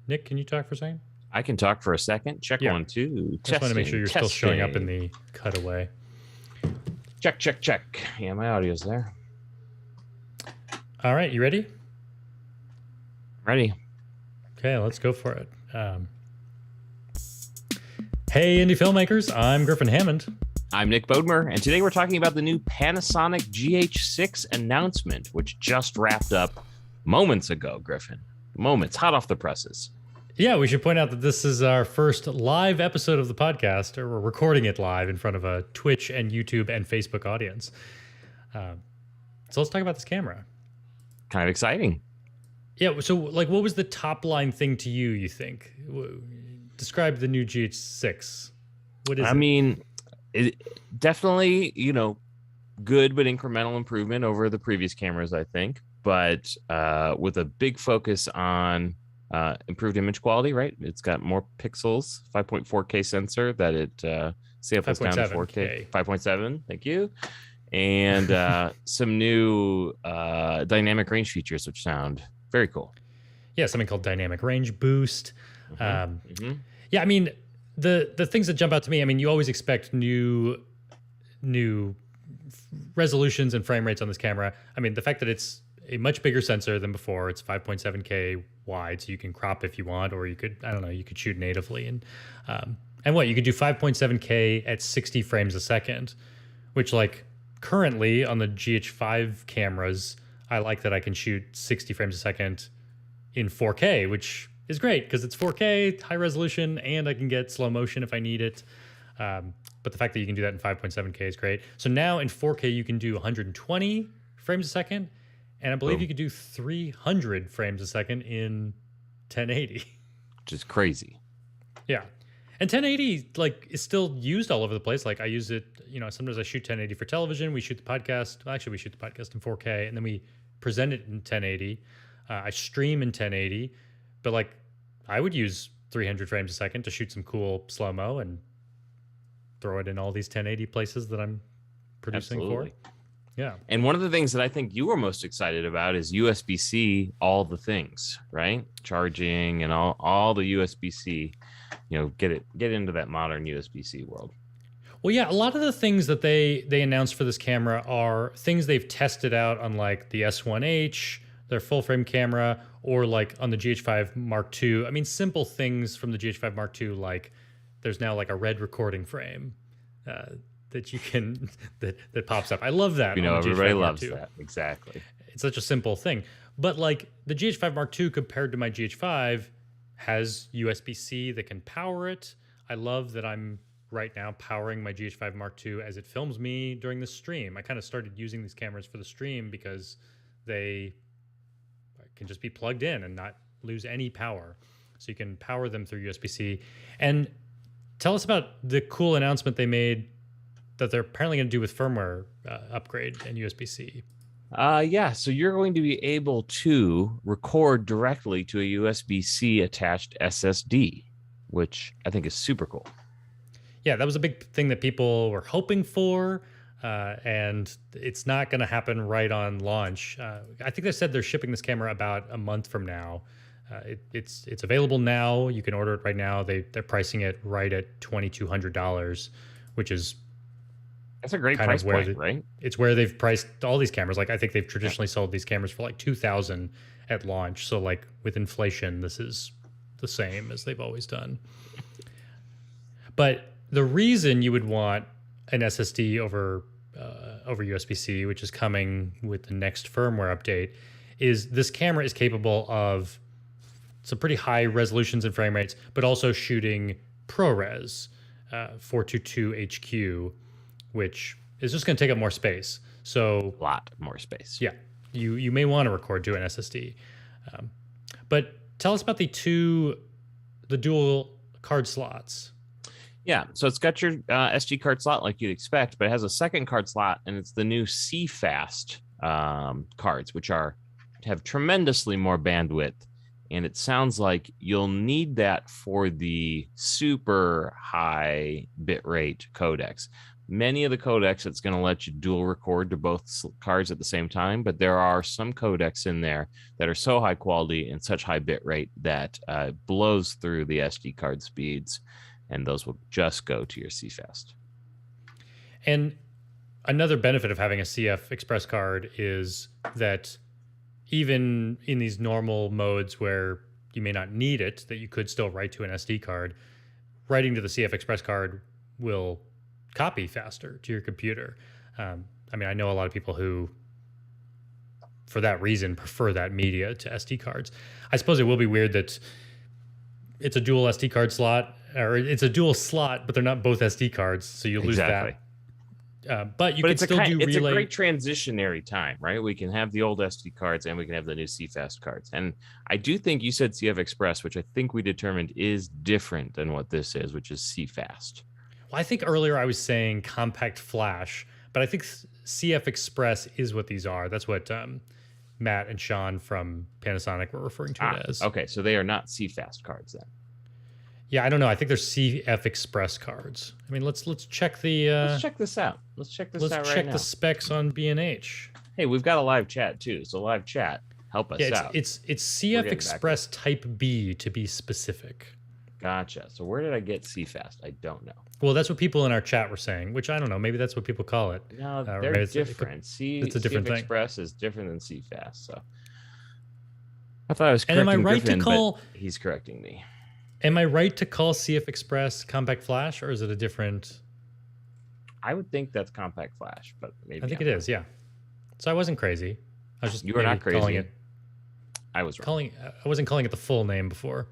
Nick, can you talk for a second? I can talk for a second. Check 1, 2. Just want to make sure you're still showing up in the cutaway. Check, check, check. Yeah, my audio's there. All right, you ready? Ready. Okay, let's go for it. Hey, indie filmmakers. I'm Griffin Hammond. I'm Nick Bodmer, and today we're talking about the new Panasonic GH6 announcement, which just wrapped up moments ago, Griffin. Moments, hot off the presses. Yeah, we should point out that this is our first live episode of the podcast, or we're recording it live in front of a Twitch and YouTube and Facebook audience. So let's talk about this camera. Kind of exciting. Yeah, so like, what was the top line thing to you, you think? Describe the new GH6. What is it? I mean, it definitely, good but incremental improvement over the previous cameras, I think, but with a big focus on improved image quality, right? It's got more pixels, 5.4K sensor that it samples down to 4K. 5.7, thank you. And some new dynamic range features, which sound very cool. Yeah, something called dynamic range boost. Yeah, I mean, the things that jump out to me, I mean, you always expect new resolutions and frame rates on this camera. I mean, the fact that it's a much bigger sensor than before, it's 5.7K wide, so you can crop if you want, or you could, I don't know, you could shoot natively. And what, you could do 5.7K at 60 frames a second, which like currently on the GH5 cameras, I like that I can shoot 60 frames a second in 4K, which is great because it's 4K, high resolution, and I can get slow motion if I need it. But the fact that you can do that in 5.7K is great. So now in 4K, you can do 120 frames a second, and I believe you could do 300 frames a second in 1080. Which is crazy. Yeah. And 1080 like is still used all over the place. Like I use it, sometimes I shoot 1080 for television. We shoot the podcast. Well, actually, we shoot the podcast in 4K, and then we present it in 1080. I stream in 1080. But like, I would use 300 frames a second to shoot some cool slow-mo and throw it in all these 1080 places that I'm producing for. Yeah. And one of the things that I think you were most excited about is USB-C, all the things, right? Charging and all the USB-C, get into that modern USB-C world. Well, yeah, a lot of the things that they announced for this camera are things they've tested out on like the S1H, their full frame camera, or like on the GH5 Mark II. I mean, simple things from the GH5 Mark II, like there's now like a red recording frame that you can that pops up. I love that. Everybody loves that. Exactly. It's such a simple thing. But like the GH5 Mark II compared to my GH5 has USB-C that can power it. I love that I'm right now powering my GH5 Mark II as it films me during the stream. I kind of started using these cameras for the stream because they can just be plugged in and not lose any power. So you can power them through USB-C. And tell us about the cool announcement they made that they're apparently going to do with firmware upgrade and USB-C. Yeah, so you're going to be able to record directly to a USB-C attached SSD, which I think is super cool. Yeah, that was a big thing that people were hoping for, and it's not going to happen right on launch. I think they said they're shipping this camera about a month from now. It's available now. You can order it right now. They're pricing it right at $2,200, which is that's a great price point, right? It's where they've priced all these cameras. Like I think they've traditionally sold these cameras for like $2,000 at launch. So like with inflation, this is the same as they've always done. But the reason you would want an SSD over USB-C, which is coming with the next firmware update, is this camera is capable of some pretty high resolutions and frame rates, but also shooting ProRes 422 HQ, which is just going to take up more space. So a lot more space. Yeah, you may want to record to an SSD. But tell us about the dual card slots. Yeah, so it's got your SD card slot like you'd expect, but it has a second card slot, and it's the new CFast cards, which have tremendously more bandwidth. And it sounds like you'll need that for the super high bitrate codecs. Many of the codecs, it's going to let you dual record to both cards at the same time, but there are some codecs in there that are so high quality and such high bitrate that blows through the SD card speeds, and those will just go to your CFast. And another benefit of having a CF Express card is that even in these normal modes where you may not need it, that you could still write to an SD card, writing to the CF Express card will copy faster to your computer. I mean, I know a lot of people who, for that reason, prefer that media to SD cards. I suppose it will be weird that it's a dual SD card slot, or it's a dual slot, but they're not both SD cards, so you lose that. But you can still do relay. It's a great transitionary time, right? We can have the old SD cards and we can have the new CFast cards. And I do think you said CF Express, which I think we determined is different than what this is, which is CFast. Well, I think earlier I was saying compact flash, but I think CF Express is what these are. That's what Matt and Sean from Panasonic were referring to it as. Okay, so they are not CFast cards then. Yeah, I don't know. I think they're CF Express cards. I mean, let's check the. Let's check this out. Let's check this out right now. Let's check the specs on B&H. Hey, we've got a live chat too. So live chat, help us out. It's CF Express Type B to be specific. Gotcha. So where did I get CFast? I don't know. Well, that's what people in our chat were saying, which I don't know. Maybe that's what people call it. No, they're different. It's a different CF thing. Express is different than CFast. So I thought I was correcting and am I right Griffin, to call? But he's correcting me. Am I right to call CF Express Compact Flash, or is it a different? I would think that's Compact Flash, but maybe I think it is. Yeah. So I wasn't crazy. I was just you were not crazy. Calling it. I was wrong. I wasn't calling it the full name before.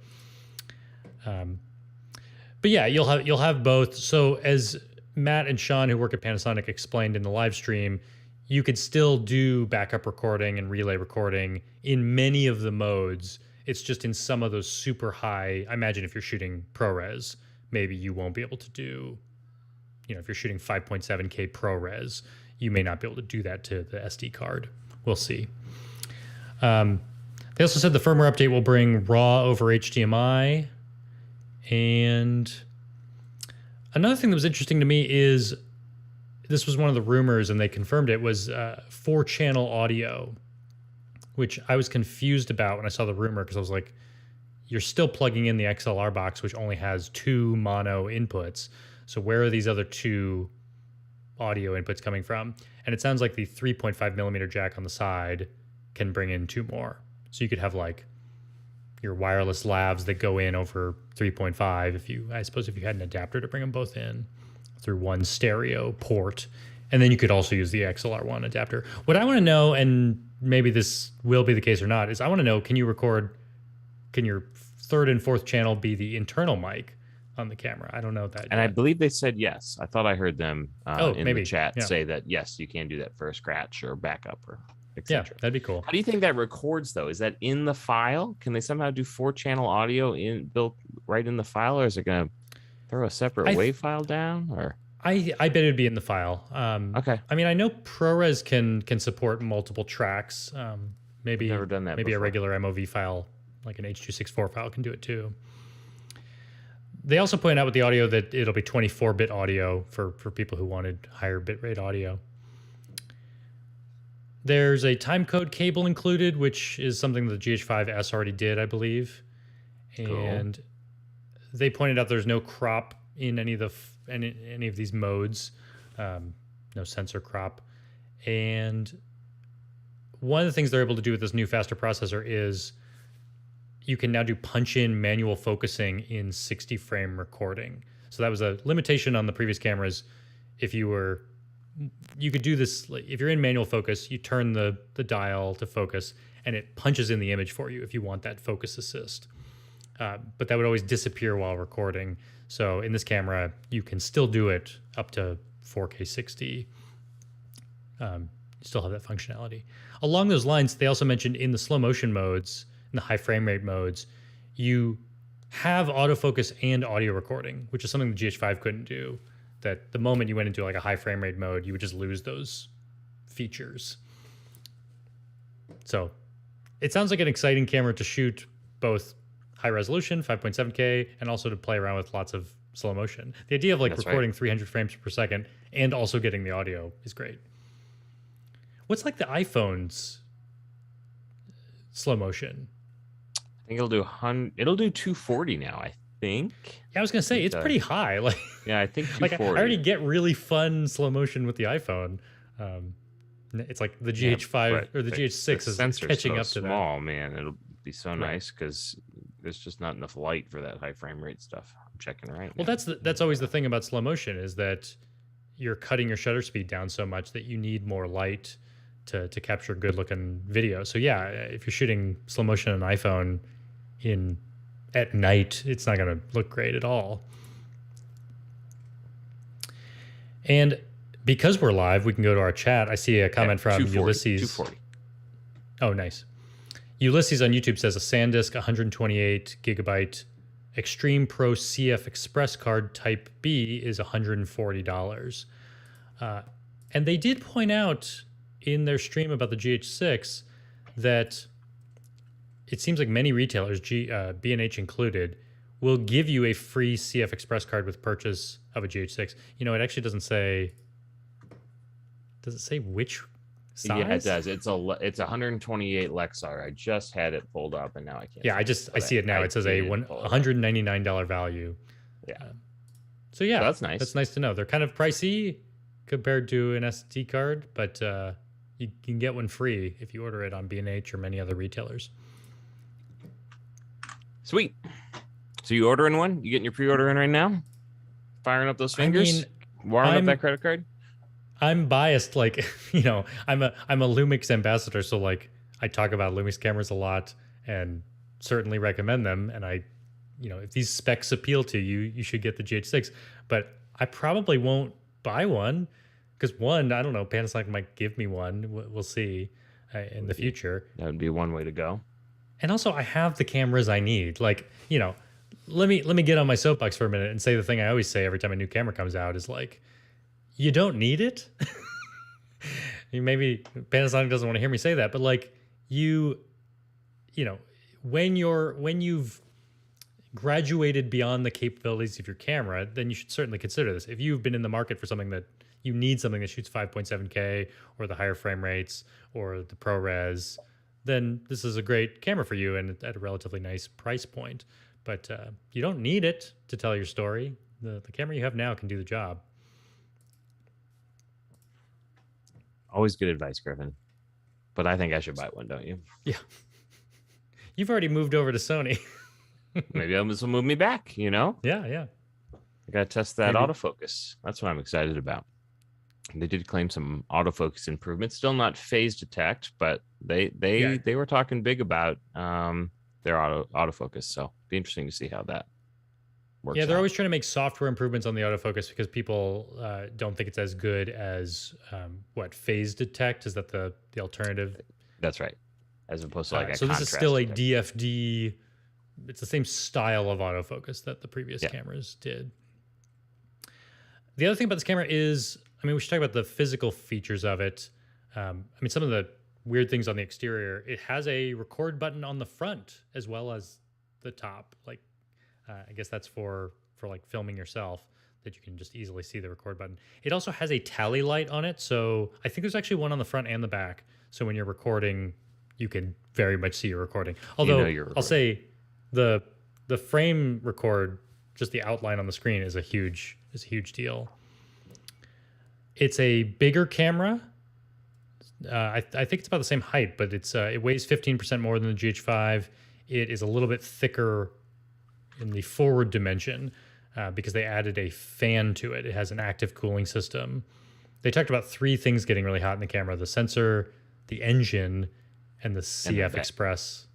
But yeah, you'll have both. So as Matt and Sean, who work at Panasonic, explained in the live stream, you could still do backup recording and relay recording in many of the modes. It's just in some of those super high. I imagine if you're shooting ProRes, maybe you won't be able to do, if you're shooting 5.7K ProRes, you may not be able to do that to the SD card. We'll see. They also said the firmware update will bring RAW over HDMI. And another thing that was interesting to me is, this was one of the rumors and they confirmed it, was 4-channel audio, which I was confused about when I saw the rumor, because I was like, you're still plugging in the XLR box, which only has 2 mono inputs. So where are these other 2 audio inputs coming from? And it sounds like the 3.5 millimeter jack on the side can bring in 2 more. So you could have like your wireless lavs that go in over 3.5 I suppose if you had an adapter to bring them both in through one stereo port. And then you could also use the XLR1 adapter. What I want to know, and maybe this will be the case or not, is I want to know, can your 3rd and 4th channel be the internal mic on the camera? I don't know that and yet. I believe they said yes. I thought I heard them in maybe. the chat say that yes, you can do that for a scratch or backup or etc. Yeah, that'd be cool. How do you think that records though? Is that in the file? Can they somehow do 4-channel audio built right in the file, or is it going to throw a separate WAV file down? Or I bet it'd be in the file. Okay. I mean, I know ProRes can support multiple tracks. Maybe Never done that maybe before. a regular MOV file, like an H.264 file, can do it too. They also point out with the audio that it'll be 24-bit audio for people who wanted higher bitrate audio. There's a timecode cable included, which is something that the GH5S already did, I believe. And they pointed out there's no crop in any of these modes, no sensor crop. And one of the things they're able to do with this new faster processor is you can now do punch-in manual focusing in 60-frame recording. So that was a limitation on the previous cameras. If you could do this, like, if you're in manual focus, you turn the dial to focus, and it punches in the image for you if you want that focus assist. But that would always disappear while recording. So in this camera, you can still do it up to 4K 60. You still have that functionality. Along those lines, they also mentioned in the slow motion modes, in the high frame rate modes, you have autofocus and audio recording, which is something the GH5 couldn't do. That the moment you went into like a high frame rate mode, you would just lose those features. So it sounds like an exciting camera to shoot both high resolution, 5.7K, and also to play around with lots of slow motion. The idea of like recording 300 frames per second and also getting the audio is great. What's like the iPhone's slow motion? I think it'll do 240 now, I think. Yeah, I was gonna say it's pretty high. Like, yeah, I think 240. Like I already get really fun slow motion with the iPhone. It's like the GH5 or the GH6 is catching up to that. Small, man. It'll be so nice because there's just not enough light for that high frame rate stuff. I'm checking right now. Well, that's always the thing about slow motion is that you're cutting your shutter speed down so much that you need more light to capture good looking video. So yeah, if you're shooting slow motion on an iPhone at night, it's not going to look great at all. And because we're live, we can go to our chat. I see a comment from Ulysses. 240. Oh, nice. Ulysses on YouTube says a SanDisk 128 gigabyte Extreme Pro CF Express card Type B is $140. And they did point out in their stream about the GH6 that it seems like many retailers, B&H included, will give you a free CF Express card with purchase of a GH6. You know, it actually doesn't say. Does it say which size? Yeah, it does. It's a 128 Lexar. I just had it pulled up and now I can't. Yeah, I see it now. It says a $199 value. Yeah. So yeah, that's nice. That's nice to know. They're kind of pricey compared to an SD card, but you can get one free if you order it on B&H or many other retailers. Sweet. So you ordering one? You getting your pre-order in right now? Firing up those fingers? Warming up that credit card? I'm biased, like, you know, I'm a LUMIX ambassador, so like I talk about LUMIX cameras a lot and certainly recommend them. And if these specs appeal to you, you should get the GH6. But I probably won't buy one because one, I don't know, Panasonic might give me one. We'll see in the future. That would be one way to go. And also, I have the cameras I need. Like, you know, let me get on my soapbox for a minute and say the thing I always say every time a new camera comes out is like, you don't need it. Maybe Panasonic doesn't want to hear me say that, but like you know, when you've graduated beyond the capabilities of your camera, then you should certainly consider this. If you've been in the market for something that you need something that shoots 5.7K or the higher frame rates or the ProRes, then this is a great camera for you and at a relatively nice price point. But you don't need it to tell your story. The camera you have now can do the job. Always good advice, Griffin. But I think I should buy one, don't you? Yeah. You've already moved over to Sony. Maybe this will move me back, you know? Yeah. I got to test that autofocus. That's what I'm excited about. They did claim some autofocus improvements. Still not phase detect, but they were talking big about their autofocus. So be interesting to see how that works. Yeah, they're always trying to make software improvements on the autofocus because people don't think it's as good as phase detect. Is that the alternative? That's right. As opposed to like a so this is still detect. a DFD. It's the same style of autofocus that the previous cameras did. The other thing about this camera is, I mean, we should talk about the physical features of it. I mean, some of the weird things on the exterior. It has a record button on the front as well as the top. Like, I guess that's for like filming yourself, that you can just easily see the record button. It also has a tally light on it. So I think there's actually one on the front and the back. So when you're recording, you can very much see your recording. Although I'll say the frame record, just the outline on the screen is a huge deal. It's a bigger camera. I think it's about the same height, but it weighs 15% more than the GH5. It is a little bit thicker in the forward dimension because they added a fan to it. It has an active cooling system. They talked about 3 things getting really hot in the camera: the sensor, the engine, and the CF Express.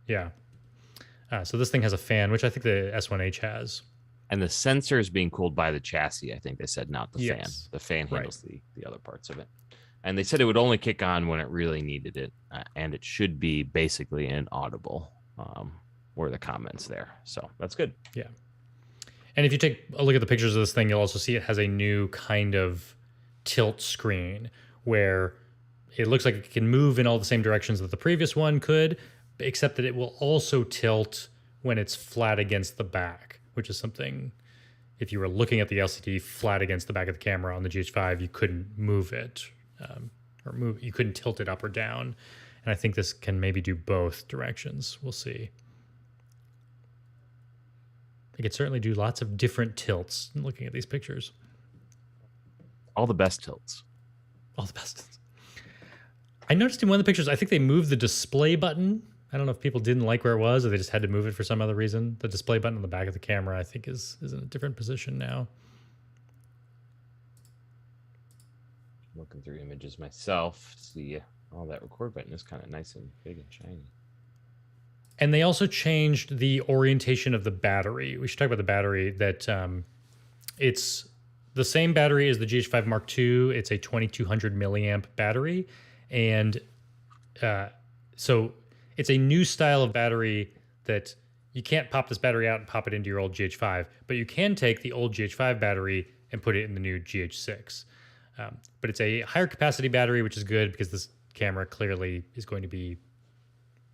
Yeah. So this thing has a fan, which I think the S1H has. And the sensor is being cooled by the chassis, I think they said, not the fan. Yes. The fan handles the other parts of it. And they said it would only kick on when it really needed it. And it should be basically inaudible, were the comments there. So that's good. Yeah. And if you take a look at the pictures of this thing, you'll also see it has a new kind of tilt screen where it looks like it can move in all the same directions that the previous one could, except that it will also tilt when it's flat against the back, which is something, if you were looking at the LCD flat against the back of the camera on the GH5, you couldn't move it, you couldn't tilt it up or down. And I think this can maybe do both directions. We'll see. It could certainly do lots of different tilts looking at these pictures. All the best tilts. All the best tilts. I noticed in one of the pictures, I think they moved the display button. I don't know if people didn't like where it was or they just had to move it for some other reason. The display button on the back of the camera, I think, is in a different position now. Looking through images myself, see all that record button is kind of nice and big and shiny. And they also changed the orientation of the battery. We should talk about the battery. That it's the same battery as the GH5 Mark II. It's a 2200 milliamp battery. And so it's a new style of battery that you can't pop this battery out and pop it into your old GH5, but you can take the old GH5 battery and put it in the new GH6. But it's a higher capacity battery, which is good because this camera clearly is going to be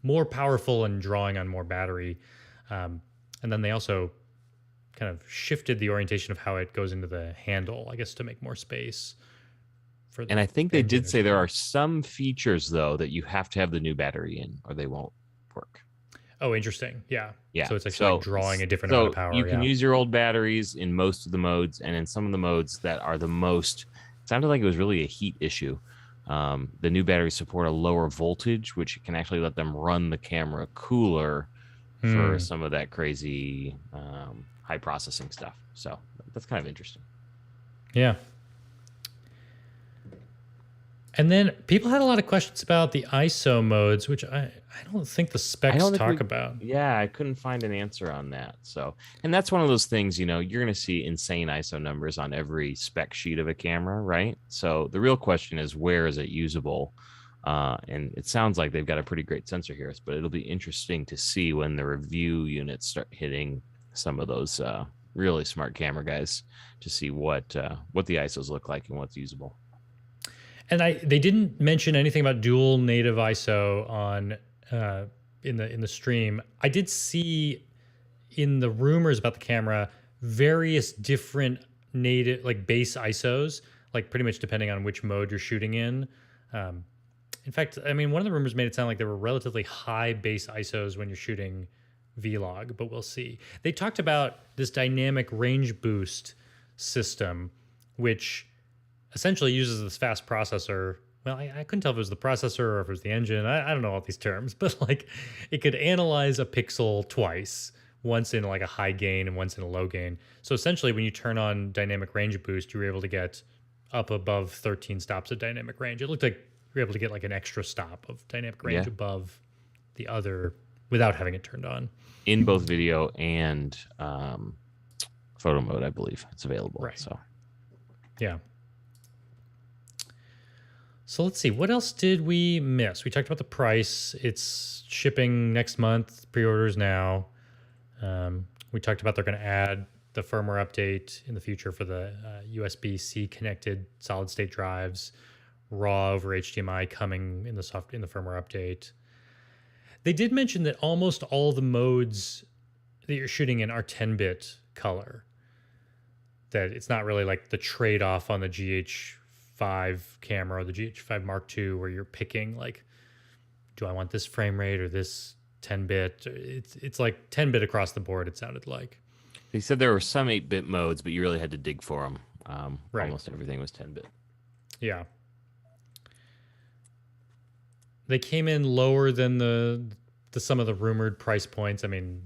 more powerful and drawing on more battery. And then they also kind of shifted the orientation of how it goes into the handle, I guess, to make more space. And I think they did say there are some features, though, that you have to have the new battery in or they won't work. Oh, interesting. Yeah. Yeah. So it's actually like drawing a different amount of power. You can use your old batteries in most of the modes, and in some of the modes that are the most, it sounded like it was really a heat issue. The new batteries support a lower voltage, which can actually let them run the camera cooler for some of that crazy high processing stuff. So that's kind of interesting. Yeah. And then people had a lot of questions about the ISO modes, which I don't think the specs talk about. Yeah, I couldn't find an answer on that. So, and that's one of those things, you know, you're going to see insane ISO numbers on every spec sheet of a camera, right? So the real question is, where is it usable? And it sounds like they've got a pretty great sensor here, but it'll be interesting to see when the review units start hitting some of those really smart camera guys to see what the ISOs look like and what's usable. And they didn't mention anything about dual native ISO on in the stream. I did see in the rumors about the camera various different native, like base ISOs, like pretty much depending on which mode you're shooting in. In fact, I mean, one of the rumors made it sound like there were relatively high base ISOs when you're shooting vlog, but we'll see. They talked about this dynamic range boost system, which essentially uses this fast processor. Well, I couldn't tell if it was the processor or if it was the engine. I don't know all these terms, but like it could analyze a pixel twice, once in like a high gain and once in a low gain. So essentially when you turn on dynamic range boost, you were able to get up above 13 stops of dynamic range. It looked like you were able to get like an extra stop of dynamic range above the other without having it turned on. In both video and photo mode, I believe it's available. Right. So, yeah. So let's see, what else did we miss? We talked about the price. It's shipping next month, pre-orders now. We talked about they're going to add the firmware update in the future for the USB-C connected solid state drives, RAW over HDMI coming in the firmware update. They did mention that almost all the modes that you're shooting in are 10-bit color. That it's not really like the trade-off on the GH5 camera or the GH5 Mark II where you're picking like, do I want this frame rate or this 10-bit? It's like 10-bit across the board, it sounded like. They said there were some 8-bit modes, but you really had to dig for them. Right. Almost everything was 10-bit. Yeah. They came in lower than the some of the rumored price points. I mean,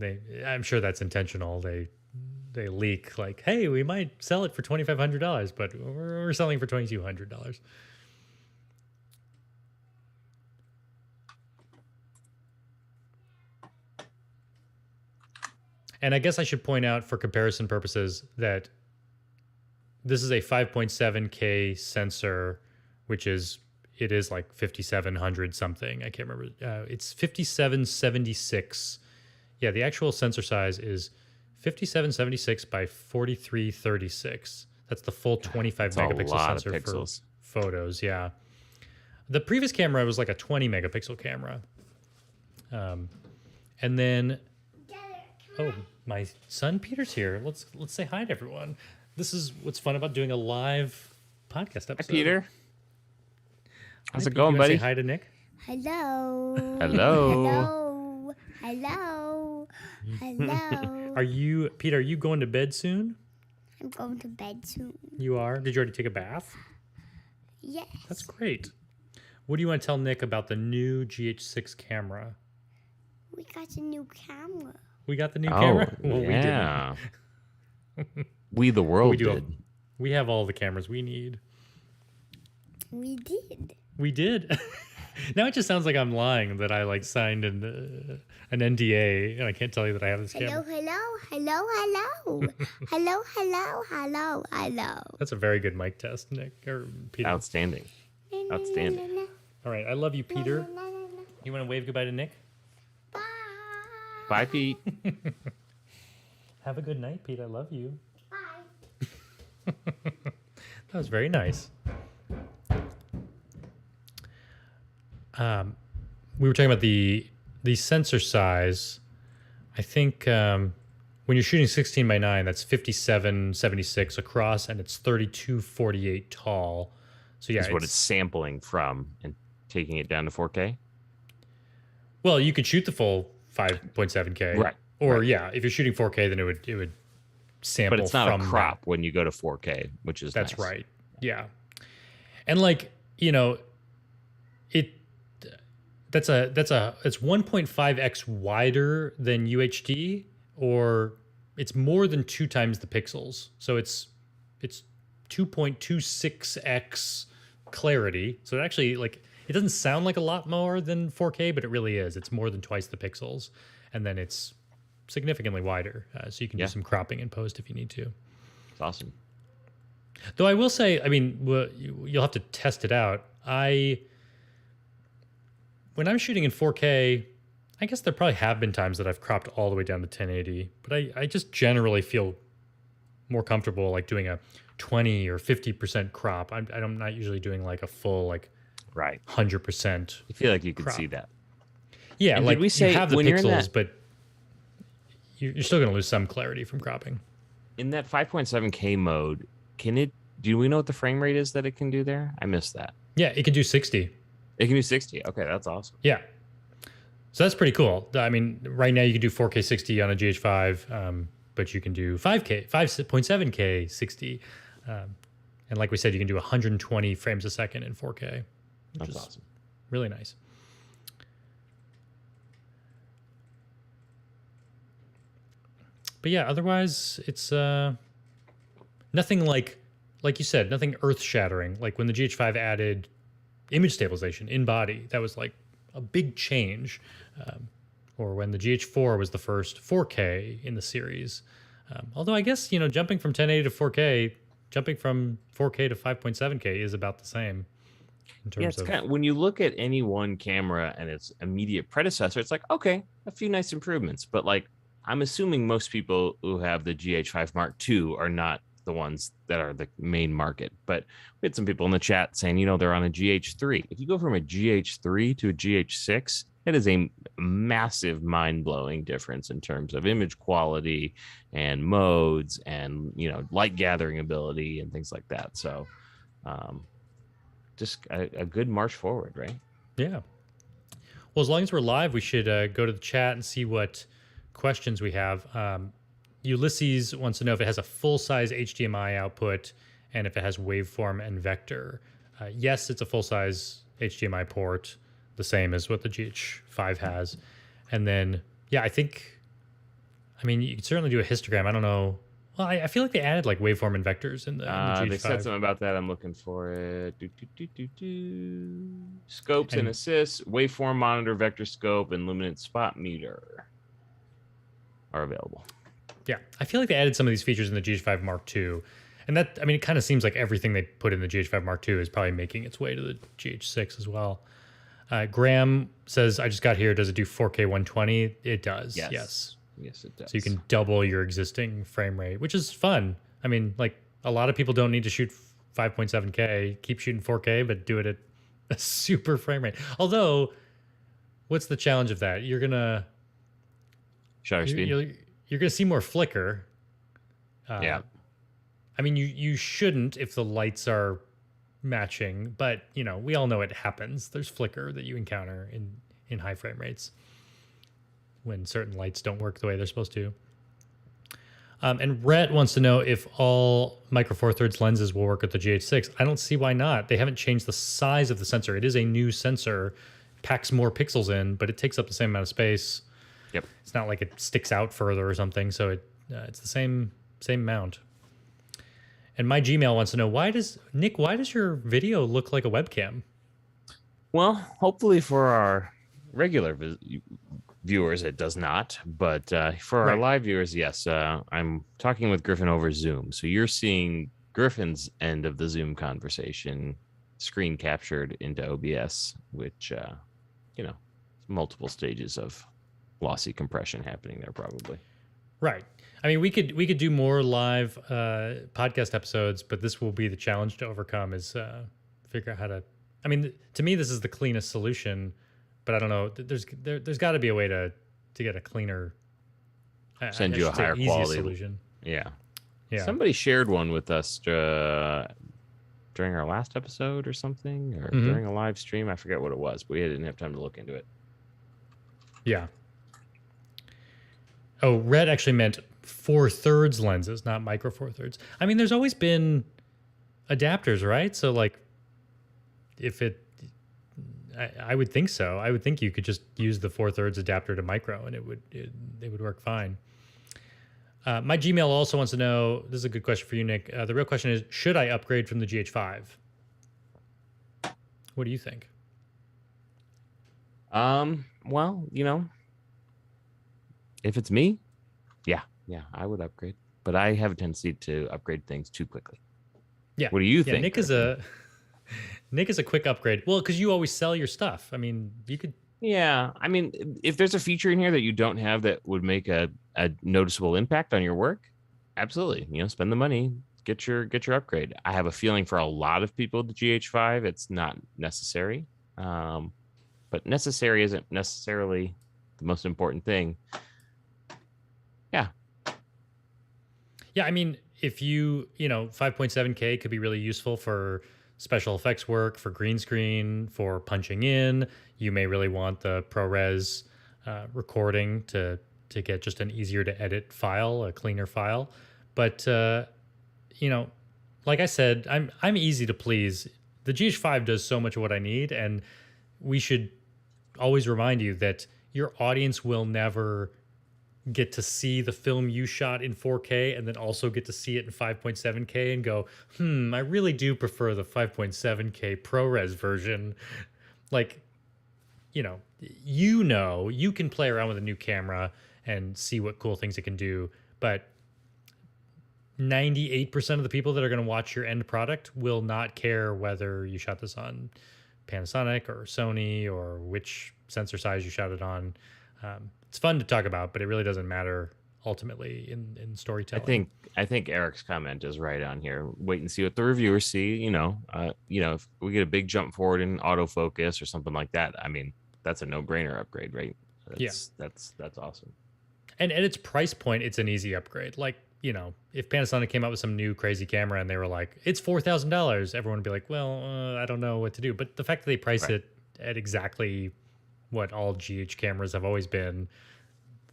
I'm sure that's intentional. They leak like, hey, we might sell it for $2,500, but we're selling for $2,200. And I guess I should point out for comparison purposes that this is a 5.7K sensor, which is like 5,700 something. I can't remember. It's 5776. Yeah, the actual sensor size is 5776 by 4336. That's the full 25 megapixel sensor for photos. Yeah. The previous camera was like a 20 megapixel camera. And then, oh, my son Peter's here. Let's say hi to everyone. This is what's fun about doing a live podcast episode. Hi, Peter. How's it Pete, going, buddy? Say hi to Nick. Hello. Hello. Hello. Hello. Pete, are you going to bed soon? I'm going to bed soon. You are? Did you already take a bath? Yes. That's great. What do you want to tell Nick about the new GH6 camera? We got a new camera. We got the new camera? Well, yeah. We didn't. We, the world, did. We have all the cameras we need. We did. We did. Now it just sounds like I'm lying that I like signed an NDA and I can't tell you that I have this camera. Hello. That's a very good mic test, Nick or Peter. Outstanding. Outstanding. All right, I love you, Peter. You want to wave goodbye to Nick? Bye, Pete. Have a good night, Pete. I love you. Bye. That was very nice. We were talking about the sensor size. I think when you're shooting 16:9, that's 5776 across, and it's 3248 tall. So yeah, that's what it's sampling from and taking it down to 4K. Well, you could shoot the full 5.7K, right? Or yeah, if you're shooting 4K, then it would sample. But it's not from a crop when you go to 4K, which is that's nice. right. Yeah, and like it's 1.5x wider than UHD, or it's more than 2 times the pixels. So it's 2.26x clarity. So it actually it doesn't sound like a lot more than 4K, but it really is. It's more than twice the pixels, and then it's significantly wider. So you can do some cropping in post if you need to. It's awesome. Though I will say, I mean, you'll have to test it out. When I'm shooting in 4K, I guess there probably have been times that I've cropped all the way down to 1080, but I just generally feel more comfortable like doing a 20 or 50% crop. I'm not usually doing like a full 100%. I feel like you could crop. see that. Yeah, and like we say you have the when pixels, but you're still going to lose some clarity from cropping. In that 5.7K mode, do we know what the frame rate is that it can do there? I missed that. Yeah, it can do 60. It can do 60. Okay, that's awesome. Yeah. So that's pretty cool. I mean, right now you can do 4K 60 on a GH5, but you can do 5.7K 60. And like we said, you can do 120 frames a second in 4K. That's awesome. Really nice. But yeah, otherwise it's nothing like you said, nothing earth-shattering. Like when the GH5 added image stabilization in body, that was like a big change. Or when the GH4 was the first 4K in the series. Although I guess, jumping from 1080 to 4K, jumping from 4K to 5.7K is about the same. In terms of when you look at any one camera and its immediate predecessor, it's like, okay, a few nice improvements. But like I'm assuming most people who have the GH5 Mark II are not the ones that are the main market. But we had some people in the chat saying, they're on a GH3. If you go from a GH3 to a GH6, it is a massive, mind-blowing difference in terms of image quality and modes and, light gathering ability and things like that. So just a good march forward, right? Yeah. Well, as long as we're live, we should go to the chat and see what questions we have. Ulysses wants to know if it has a full-size HDMI output and if it has waveform and vector. Yes, it's a full-size HDMI port, the same as what the GH5 has. And then, yeah, you could certainly do a histogram. I don't know. Well, I feel like they added like waveform and vectors in the GH5. They said something about that. I'm looking for it. Scopes and assists, waveform monitor, vector scope, and luminance spot meter are available. Yeah, I feel like they added some of these features in the GH5 Mark II. And that, it kind of seems like everything they put in the GH5 Mark II is probably making its way to the GH6 as well. Graham says, I just got here. Does it do 4K 120? It does. Yes, it does. So you can double your existing frame rate, which is fun. A lot of people don't need to shoot 5.7K. Keep shooting 4K, but do it at a super frame rate. Although, what's the challenge of that? You're going to... Shutter speed. You're going to see more flicker. Yeah. You shouldn't if the lights are matching, but, we all know it happens. There's flicker that you encounter in high frame rates when certain lights don't work the way they're supposed to. And Rhett wants to know if all Micro Four Thirds lenses will work with the GH6. I don't see why not. They haven't changed the size of the sensor. It is a new sensor, packs more pixels in, but it takes up the same amount of space. Yep. It's not like it sticks out further or something. So it's the same mount. And my Gmail wants to know, why does your video look like a webcam? Well, hopefully for our regular viewers, it does not. But for our live viewers, yes. I'm talking with Griffin over Zoom. So you're seeing Griffin's end of the Zoom conversation screen captured into OBS, which, multiple stages of lossy compression happening there probably. Right. We could do more live podcast episodes, but this will be the challenge to overcome is figure out how to. To me, this is the cleanest solution, but I don't know. There's got to be a way to get a cleaner. Send you a higher quality solution. Yeah. Yeah. Somebody shared one with us during our last episode or something, or during a live stream. I forget what it was, but we didn't have time to look into it. Yeah. Oh, Red actually meant 4/3 lenses, not Micro Four Thirds. There's always been adapters, right? So I would think so. I would think you could just use the 4/3 adapter to micro, and it would work fine. My Gmail also wants to know. This is a good question for you, Nick. The real question is: should I upgrade from the GH5? What do you think? Well, if it's me, yeah, I would upgrade. But I have a tendency to upgrade things too quickly. Yeah. What do you think? Nick is a quick upgrade. Well, because you always sell your stuff. You could. Yeah, if there's a feature in here that you don't have that would make a noticeable impact on your work, absolutely. Spend the money, get your upgrade. I have a feeling for a lot of people, the GH5, it's not necessary. But necessary isn't necessarily the most important thing. Yeah. Yeah, if 5.7K could be really useful for special effects work, for green screen, for punching in. You may really want the ProRes recording to get just an easier to edit file, a cleaner file. But like I said, I'm easy to please. The GH5 does so much of what I need, and we should always remind you that your audience will never get to see the film you shot in 4K and then also get to see it in 5.7K and go, I really do prefer the 5.7K ProRes version. You can play around with a new camera and see what cool things it can do, but 98% of the people that are going to watch your end product will not care whether you shot this on Panasonic or Sony or which sensor size you shot it on. it's fun to talk about, but it really doesn't matter ultimately in storytelling. I think Eric's comment is right on here. Wait and see what the reviewers see. If we get a big jump forward in autofocus or something like that, I mean, that's a no-brainer upgrade, right? That's awesome. And at its price point, it's an easy upgrade. Like, if Panasonic came out with some new crazy camera and they were like, it's $4,000, everyone would be like, well, I don't know what to do. But the fact that they price it at exactly what all GH cameras have always been,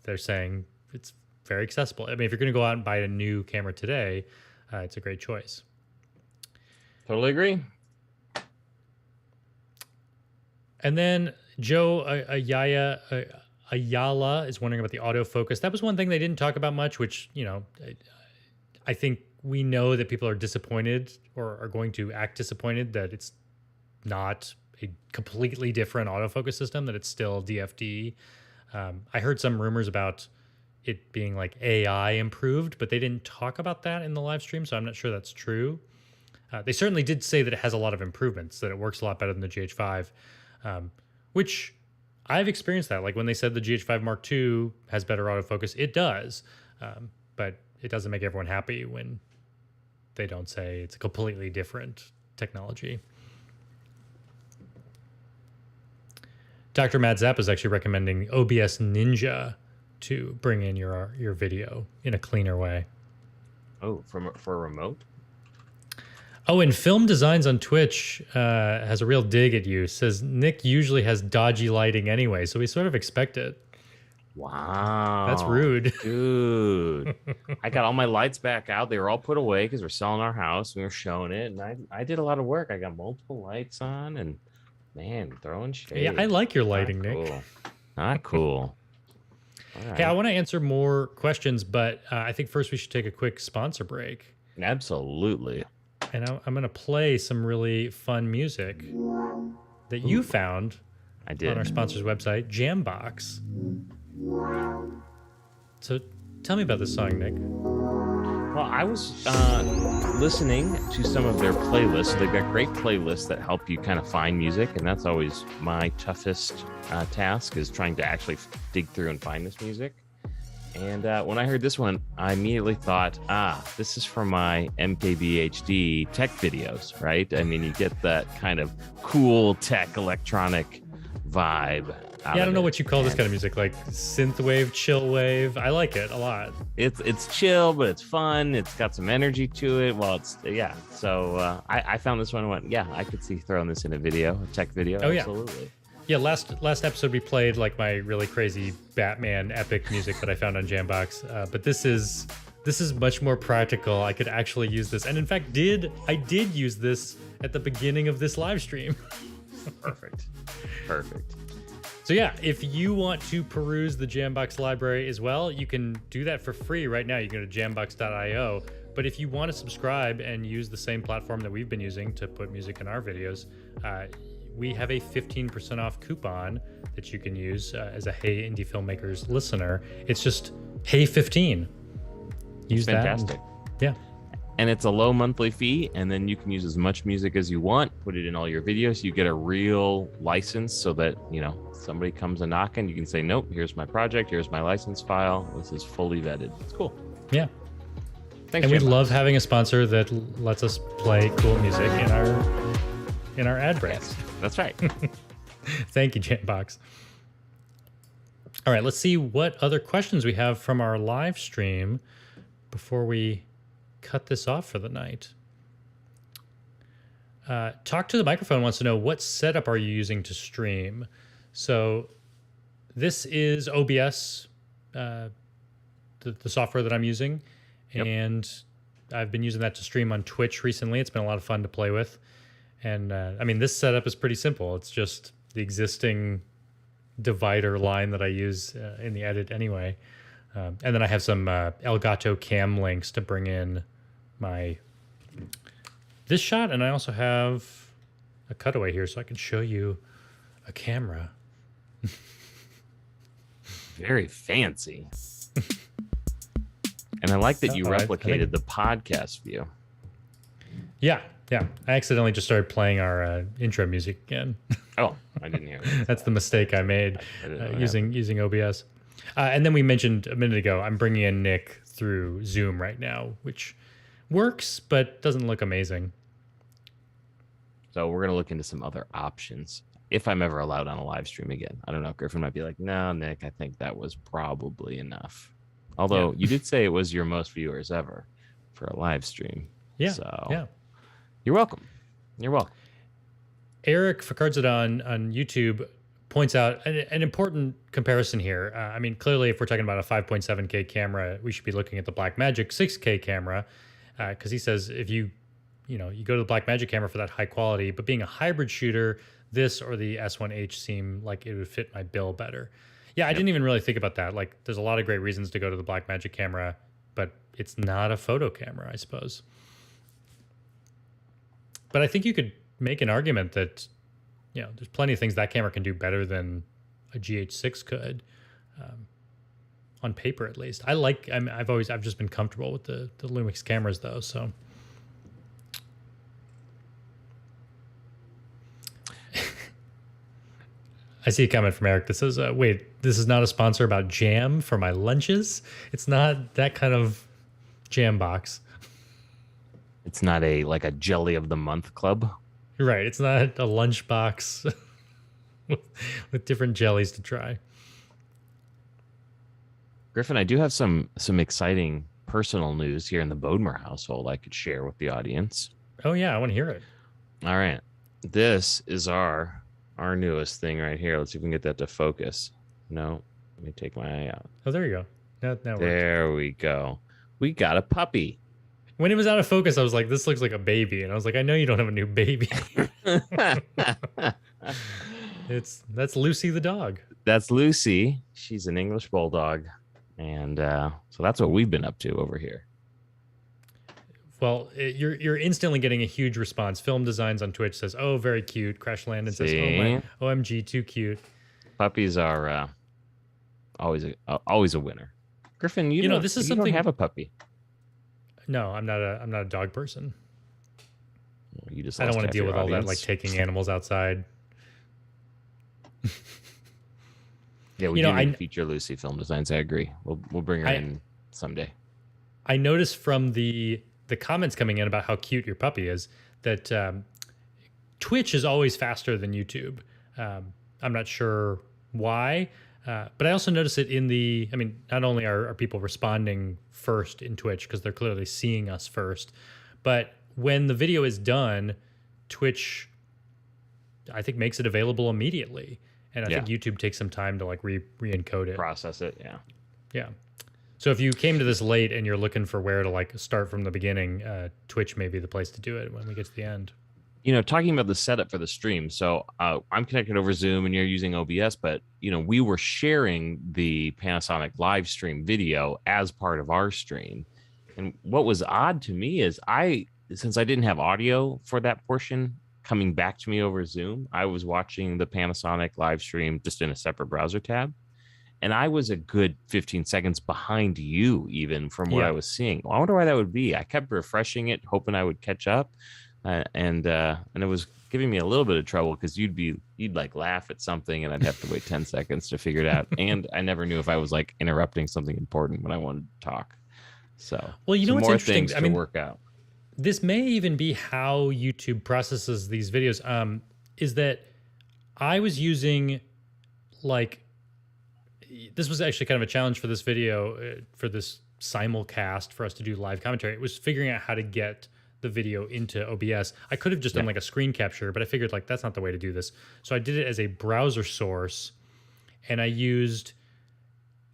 they're saying it's very accessible. I mean, if you're going to go out and buy a new camera today, it's a great choice. Totally agree. And then Joe Ayala is wondering about the autofocus. That was one thing they didn't talk about much, which, I think we know that people are disappointed or are going to act disappointed that it's not a completely different autofocus system, that it's still DFD. I heard some rumors about it being like AI improved, but they didn't talk about that in the live stream, so I'm not sure that's true. They certainly did say that it has a lot of improvements, that it works a lot better than the GH5, which I've experienced that. Like when they said the GH5 Mark II has better autofocus, it does, but it doesn't make everyone happy when they don't say it's a completely different technology. Dr. Mad Zap is actually recommending OBS Ninja to bring in your video in a cleaner way. Oh, for a remote? Oh, and Film Designs on Twitch has a real dig at you. Says Nick usually has dodgy lighting anyway, so we sort of expect it. Wow. That's rude. Dude. I got all my lights back out. They were all put away because we're selling our house. We were showing it, and I did a lot of work. I got multiple lights on, and man, throwing shade. Yeah, I like your lighting, Nick. Not cool. Right. Hey, I want to answer more questions, but I think first we should take a quick sponsor break. Absolutely. And I'm going to play some really fun music that you found on our sponsor's website, Jambox. So tell me about this song, Nick. Well, I was listening to some of their playlists. They've got great playlists that help you kind of find music, and that's always my toughest task, is trying to actually dig through and find this music. And when I heard this one, I immediately thought, this is from my MKBHD tech videos, right? I mean, you get that kind of cool tech electronic vibe. Yeah, I don't know what you call this kind of music, like synthwave, chill wave. I like it a lot. It's chill, but it's fun. It's got some energy to it. Well, So I found this one and went, I could see throwing this in a video, a tech video. Oh, absolutely. Yeah, last episode we played like my really crazy Batman epic music that I found on Jambox, but this is much more practical. I could actually use this, and in fact, I did use this at the beginning of this live stream. Perfect. So yeah, if you want to peruse the Jambox library as well, you can do that for free right now. You can go to jambox.io. But if you want to subscribe and use the same platform that we've been using to put music in our videos, we have a 15% off coupon that you can use as a Hey Indie Filmmakers listener. It's just Hey15. Use that. Fantastic. Yeah. And it's a low monthly fee, and then you can use as much music as you want, put it in all your videos. You get a real license so that, somebody comes a knocking, you can say, nope, here's my project, here's my license file. This is fully vetted. It's cool. Yeah. Thanks, and we Jambox. love having a sponsor that lets us play cool music in our ad breaks. Yes, that's right. Thank you, Jambox. All right, let's see what other questions we have from our live stream before we cut this off for the night. Talk to the Microphone wants to know, what setup are you using to stream? So this is OBS, the software that I'm using. Yep. And I've been using that to stream on Twitch recently. It's been a lot of fun to play with. And this setup is pretty simple. It's just the existing divider line that I use in the edit anyway. And then I have some Elgato cam links to bring in this shot. And I also have a cutaway here so I can show you a camera. Very fancy. And I like that you replicated the podcast view. Yeah. I accidentally just started playing our intro music again. Oh, I didn't hear that. That's the mistake I made using OBS. And then we mentioned a minute ago, I'm bringing in Nick through Zoom right now, which works, but doesn't look amazing. So we're going to look into some other options if I'm ever allowed on a live stream again. I don't know. Griffin might be like, no, Nick, I think that was probably enough. Although you did say it was your most viewers ever for a live stream. Yeah. So yeah. You're welcome. You're welcome. Eric Fakardzadon on YouTube points out an important comparison here. I mean, clearly, if we're talking about a 5.7K camera, we should be looking at the Blackmagic 6K camera, because he says if you go to the Blackmagic camera for that high quality, but being a hybrid shooter, this or the S1H seem like it would fit my bill better. Yeah, I didn't even really think about that. Like, there's a lot of great reasons to go to the Blackmagic camera, but it's not a photo camera, I suppose. But I think you could make an argument that, there's plenty of things that camera can do better than a GH6 could, on paper at least. I've just been comfortable with the LUMIX cameras though, so. I see a comment from Eric that says, wait, this is not a sponsor about jam for my lunches? It's not that kind of jam box. It's not like a jelly of the month club. You're right. It's not a lunch box with different jellies to try. Griffin, I do have some exciting personal news here in the Bodmer household I could share with the audience. Oh, yeah. I want to hear it. All right. This is our newest thing right here. Let's see if we can get that to focus. No, let me take my eye out. Oh, there you go. Now there we go. We got a puppy. When it was out of focus, I was like, this looks like a baby. And I was like, I know you don't have a new baby. That's Lucy the dog. That's Lucy. She's an English bulldog. And so that's what we've been up to over here. Well, you're instantly getting a huge response. Film Designs on Twitch says, oh, very cute. Crash Landon says, oh, my OMG, too cute. Puppies are always a winner. Griffin, you don't have a puppy. No, I'm not a dog person. You just I don't want to deal with all that, like taking animals outside. Yeah, we do need to feature Lucy Film Designs. I agree. We'll bring her in someday. I noticed from the comments coming in about how cute your puppy is that Twitch is always faster than YouTube. I'm not sure why, but I also notice it in not only are people responding first in Twitch because they're clearly seeing us first, but when the video is done, Twitch, I think, makes it available immediately. And I think YouTube takes some time to like re-encode it. Process it, yeah. Yeah. So if you came to this late and you're looking for where to like start from the beginning, Twitch may be the place to do it when we get to the end. Talking about the setup for the stream. So I'm connected over Zoom and you're using OBS, but we were sharing the Panasonic live stream video as part of our stream. And what was odd to me is since I didn't have audio for that portion coming back to me over Zoom, I was watching the Panasonic live stream just in a separate browser tab. And I was a good 15 seconds behind you, even from what I was seeing. I wonder why that would be. I kept refreshing it, hoping I would catch up. And it was giving me a little bit of trouble because you'd like laugh at something and I'd have to wait 10 seconds to figure it out. And I never knew if I was like interrupting something important when I wanted to talk. So, well, what's more interesting? things to work out. This may even be how YouTube processes these videos. Is that I was using this was actually kind of a challenge for this video, for this simulcast for us to do live commentary. It was figuring out how to get the video into OBS. I could have just done like a screen capture, but I figured like that's not the way to do this. So I did it as a browser source, and I used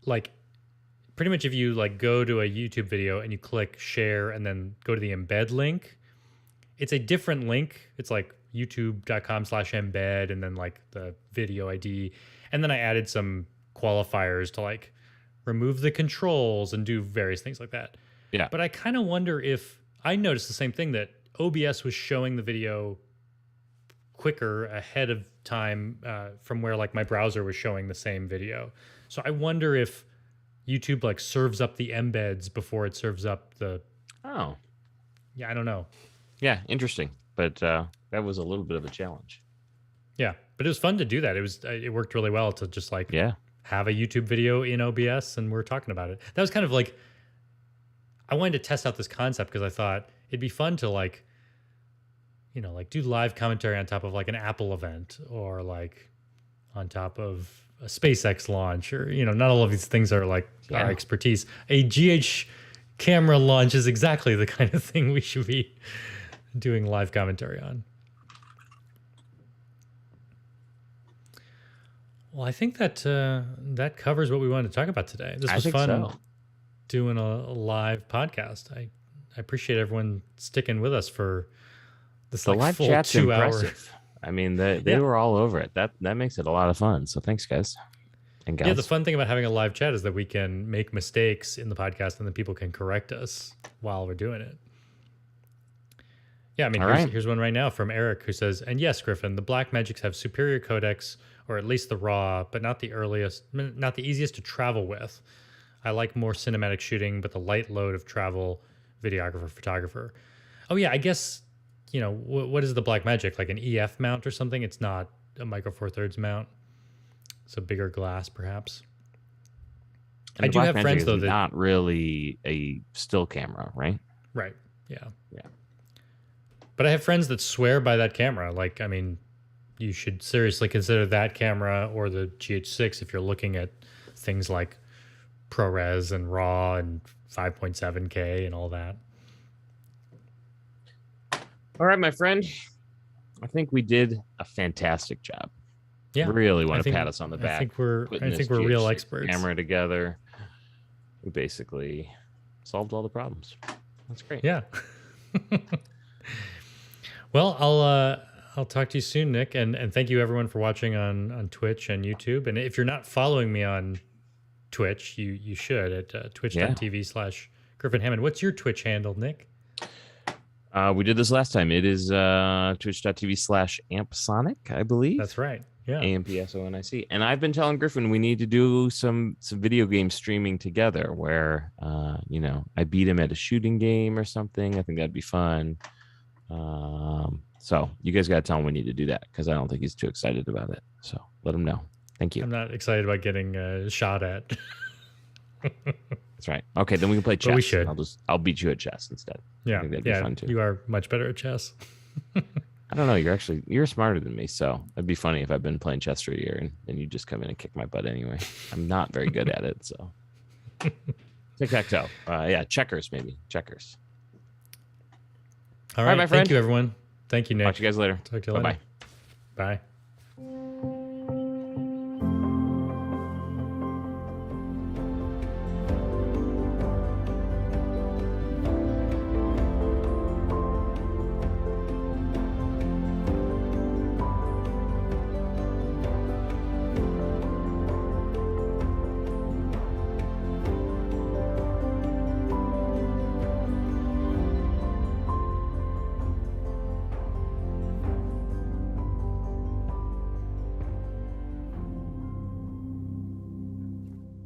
like pretty much if you like go to a YouTube video and you click share and then go to the embed link, it's a different link. It's like youtube.com/embed and then like the video ID. And then I added some qualifiers to like remove the controls and do various things like that. Yeah. But I kind of wonder if I noticed the same thing, that OBS was showing the video quicker ahead of time from where like my browser was showing the same video. So I wonder if YouTube like serves up the embeds before it serves up the. Oh. Yeah, I don't know. Yeah, interesting. But that was a little bit of a challenge. Yeah, but it was fun to do that. It worked really well to just like have a YouTube video in OBS and we're talking about it. That was kind of like, I wanted to test out this concept because I thought it'd be fun to like, you know, like do live commentary on top of like an Apple event or like on top of a SpaceX launch, or, you know, not all of these things are like our expertise. A GH camera launch is exactly the kind of thing we should be doing live commentary on. Well, I think that that covers what we wanted to talk about today. This was fun doing a live podcast. I appreciate everyone sticking with us for this the like live full chat's 2 hour. impressive. I mean, they were all over it. That makes it a lot of fun. So thanks, guys and gals. Yeah, the fun thing about having a live chat is that we can make mistakes in the podcast and then people can correct us while we're doing it. Yeah, I mean, here's one right now from Eric who says, and yes, Griffin, the Blackmagics have superior codecs, or at least the RAW, but not the easiest to travel with. I like more cinematic shooting, but the light load of travel, videographer, photographer. Oh yeah, I guess, you know, what is the Blackmagic? Like an EF mount or something? It's not a Micro Four Thirds mount. It's a bigger glass, perhaps. And I do have friends though that not really a still camera, right? Right. Yeah. Yeah. But I have friends that swear by that camera. Like, I mean, you should seriously consider that camera or the GH6 if you're looking at things like ProRes and RAW and 5.7K and all that. All right, my friend. I think we did a fantastic job. Yeah, really want to pat us on the back. I think we're real experts. Camera together. We basically solved all the problems. That's great. Yeah. Well, I'll talk to you soon, Nick, and thank you everyone for watching on Twitch and YouTube. And if you're not following me on Twitch, you should at twitch.tv/Griffin Hammond. What's your Twitch handle, Nick? We did this last time. It is twitch.tv/AmpSonic, I believe. That's right. Yeah. AMPSONIC. And I've been telling Griffin we need to do some video game streaming together where, you know, I beat him at a shooting game or something. I think that'd be fun. So you guys got to tell him we need to do that because I don't think he's too excited about it. So let him know. Thank you. I'm not excited about getting shot at. That's right. Okay, then we can play chess. But we should. I'll beat you at chess instead. Yeah. I think that'd be fun too. You are much better at chess. I don't know. You're smarter than me, so it'd be funny if I've been playing chess for a year and you just come in and kick my butt anyway. I'm not very good at it, so tic-tac-toe. Yeah, checkers maybe. Checkers. All right, my friend. Thank you, everyone. Thank you, Nick. Talk to you guys later. Talk to you later. Bye-bye. Bye.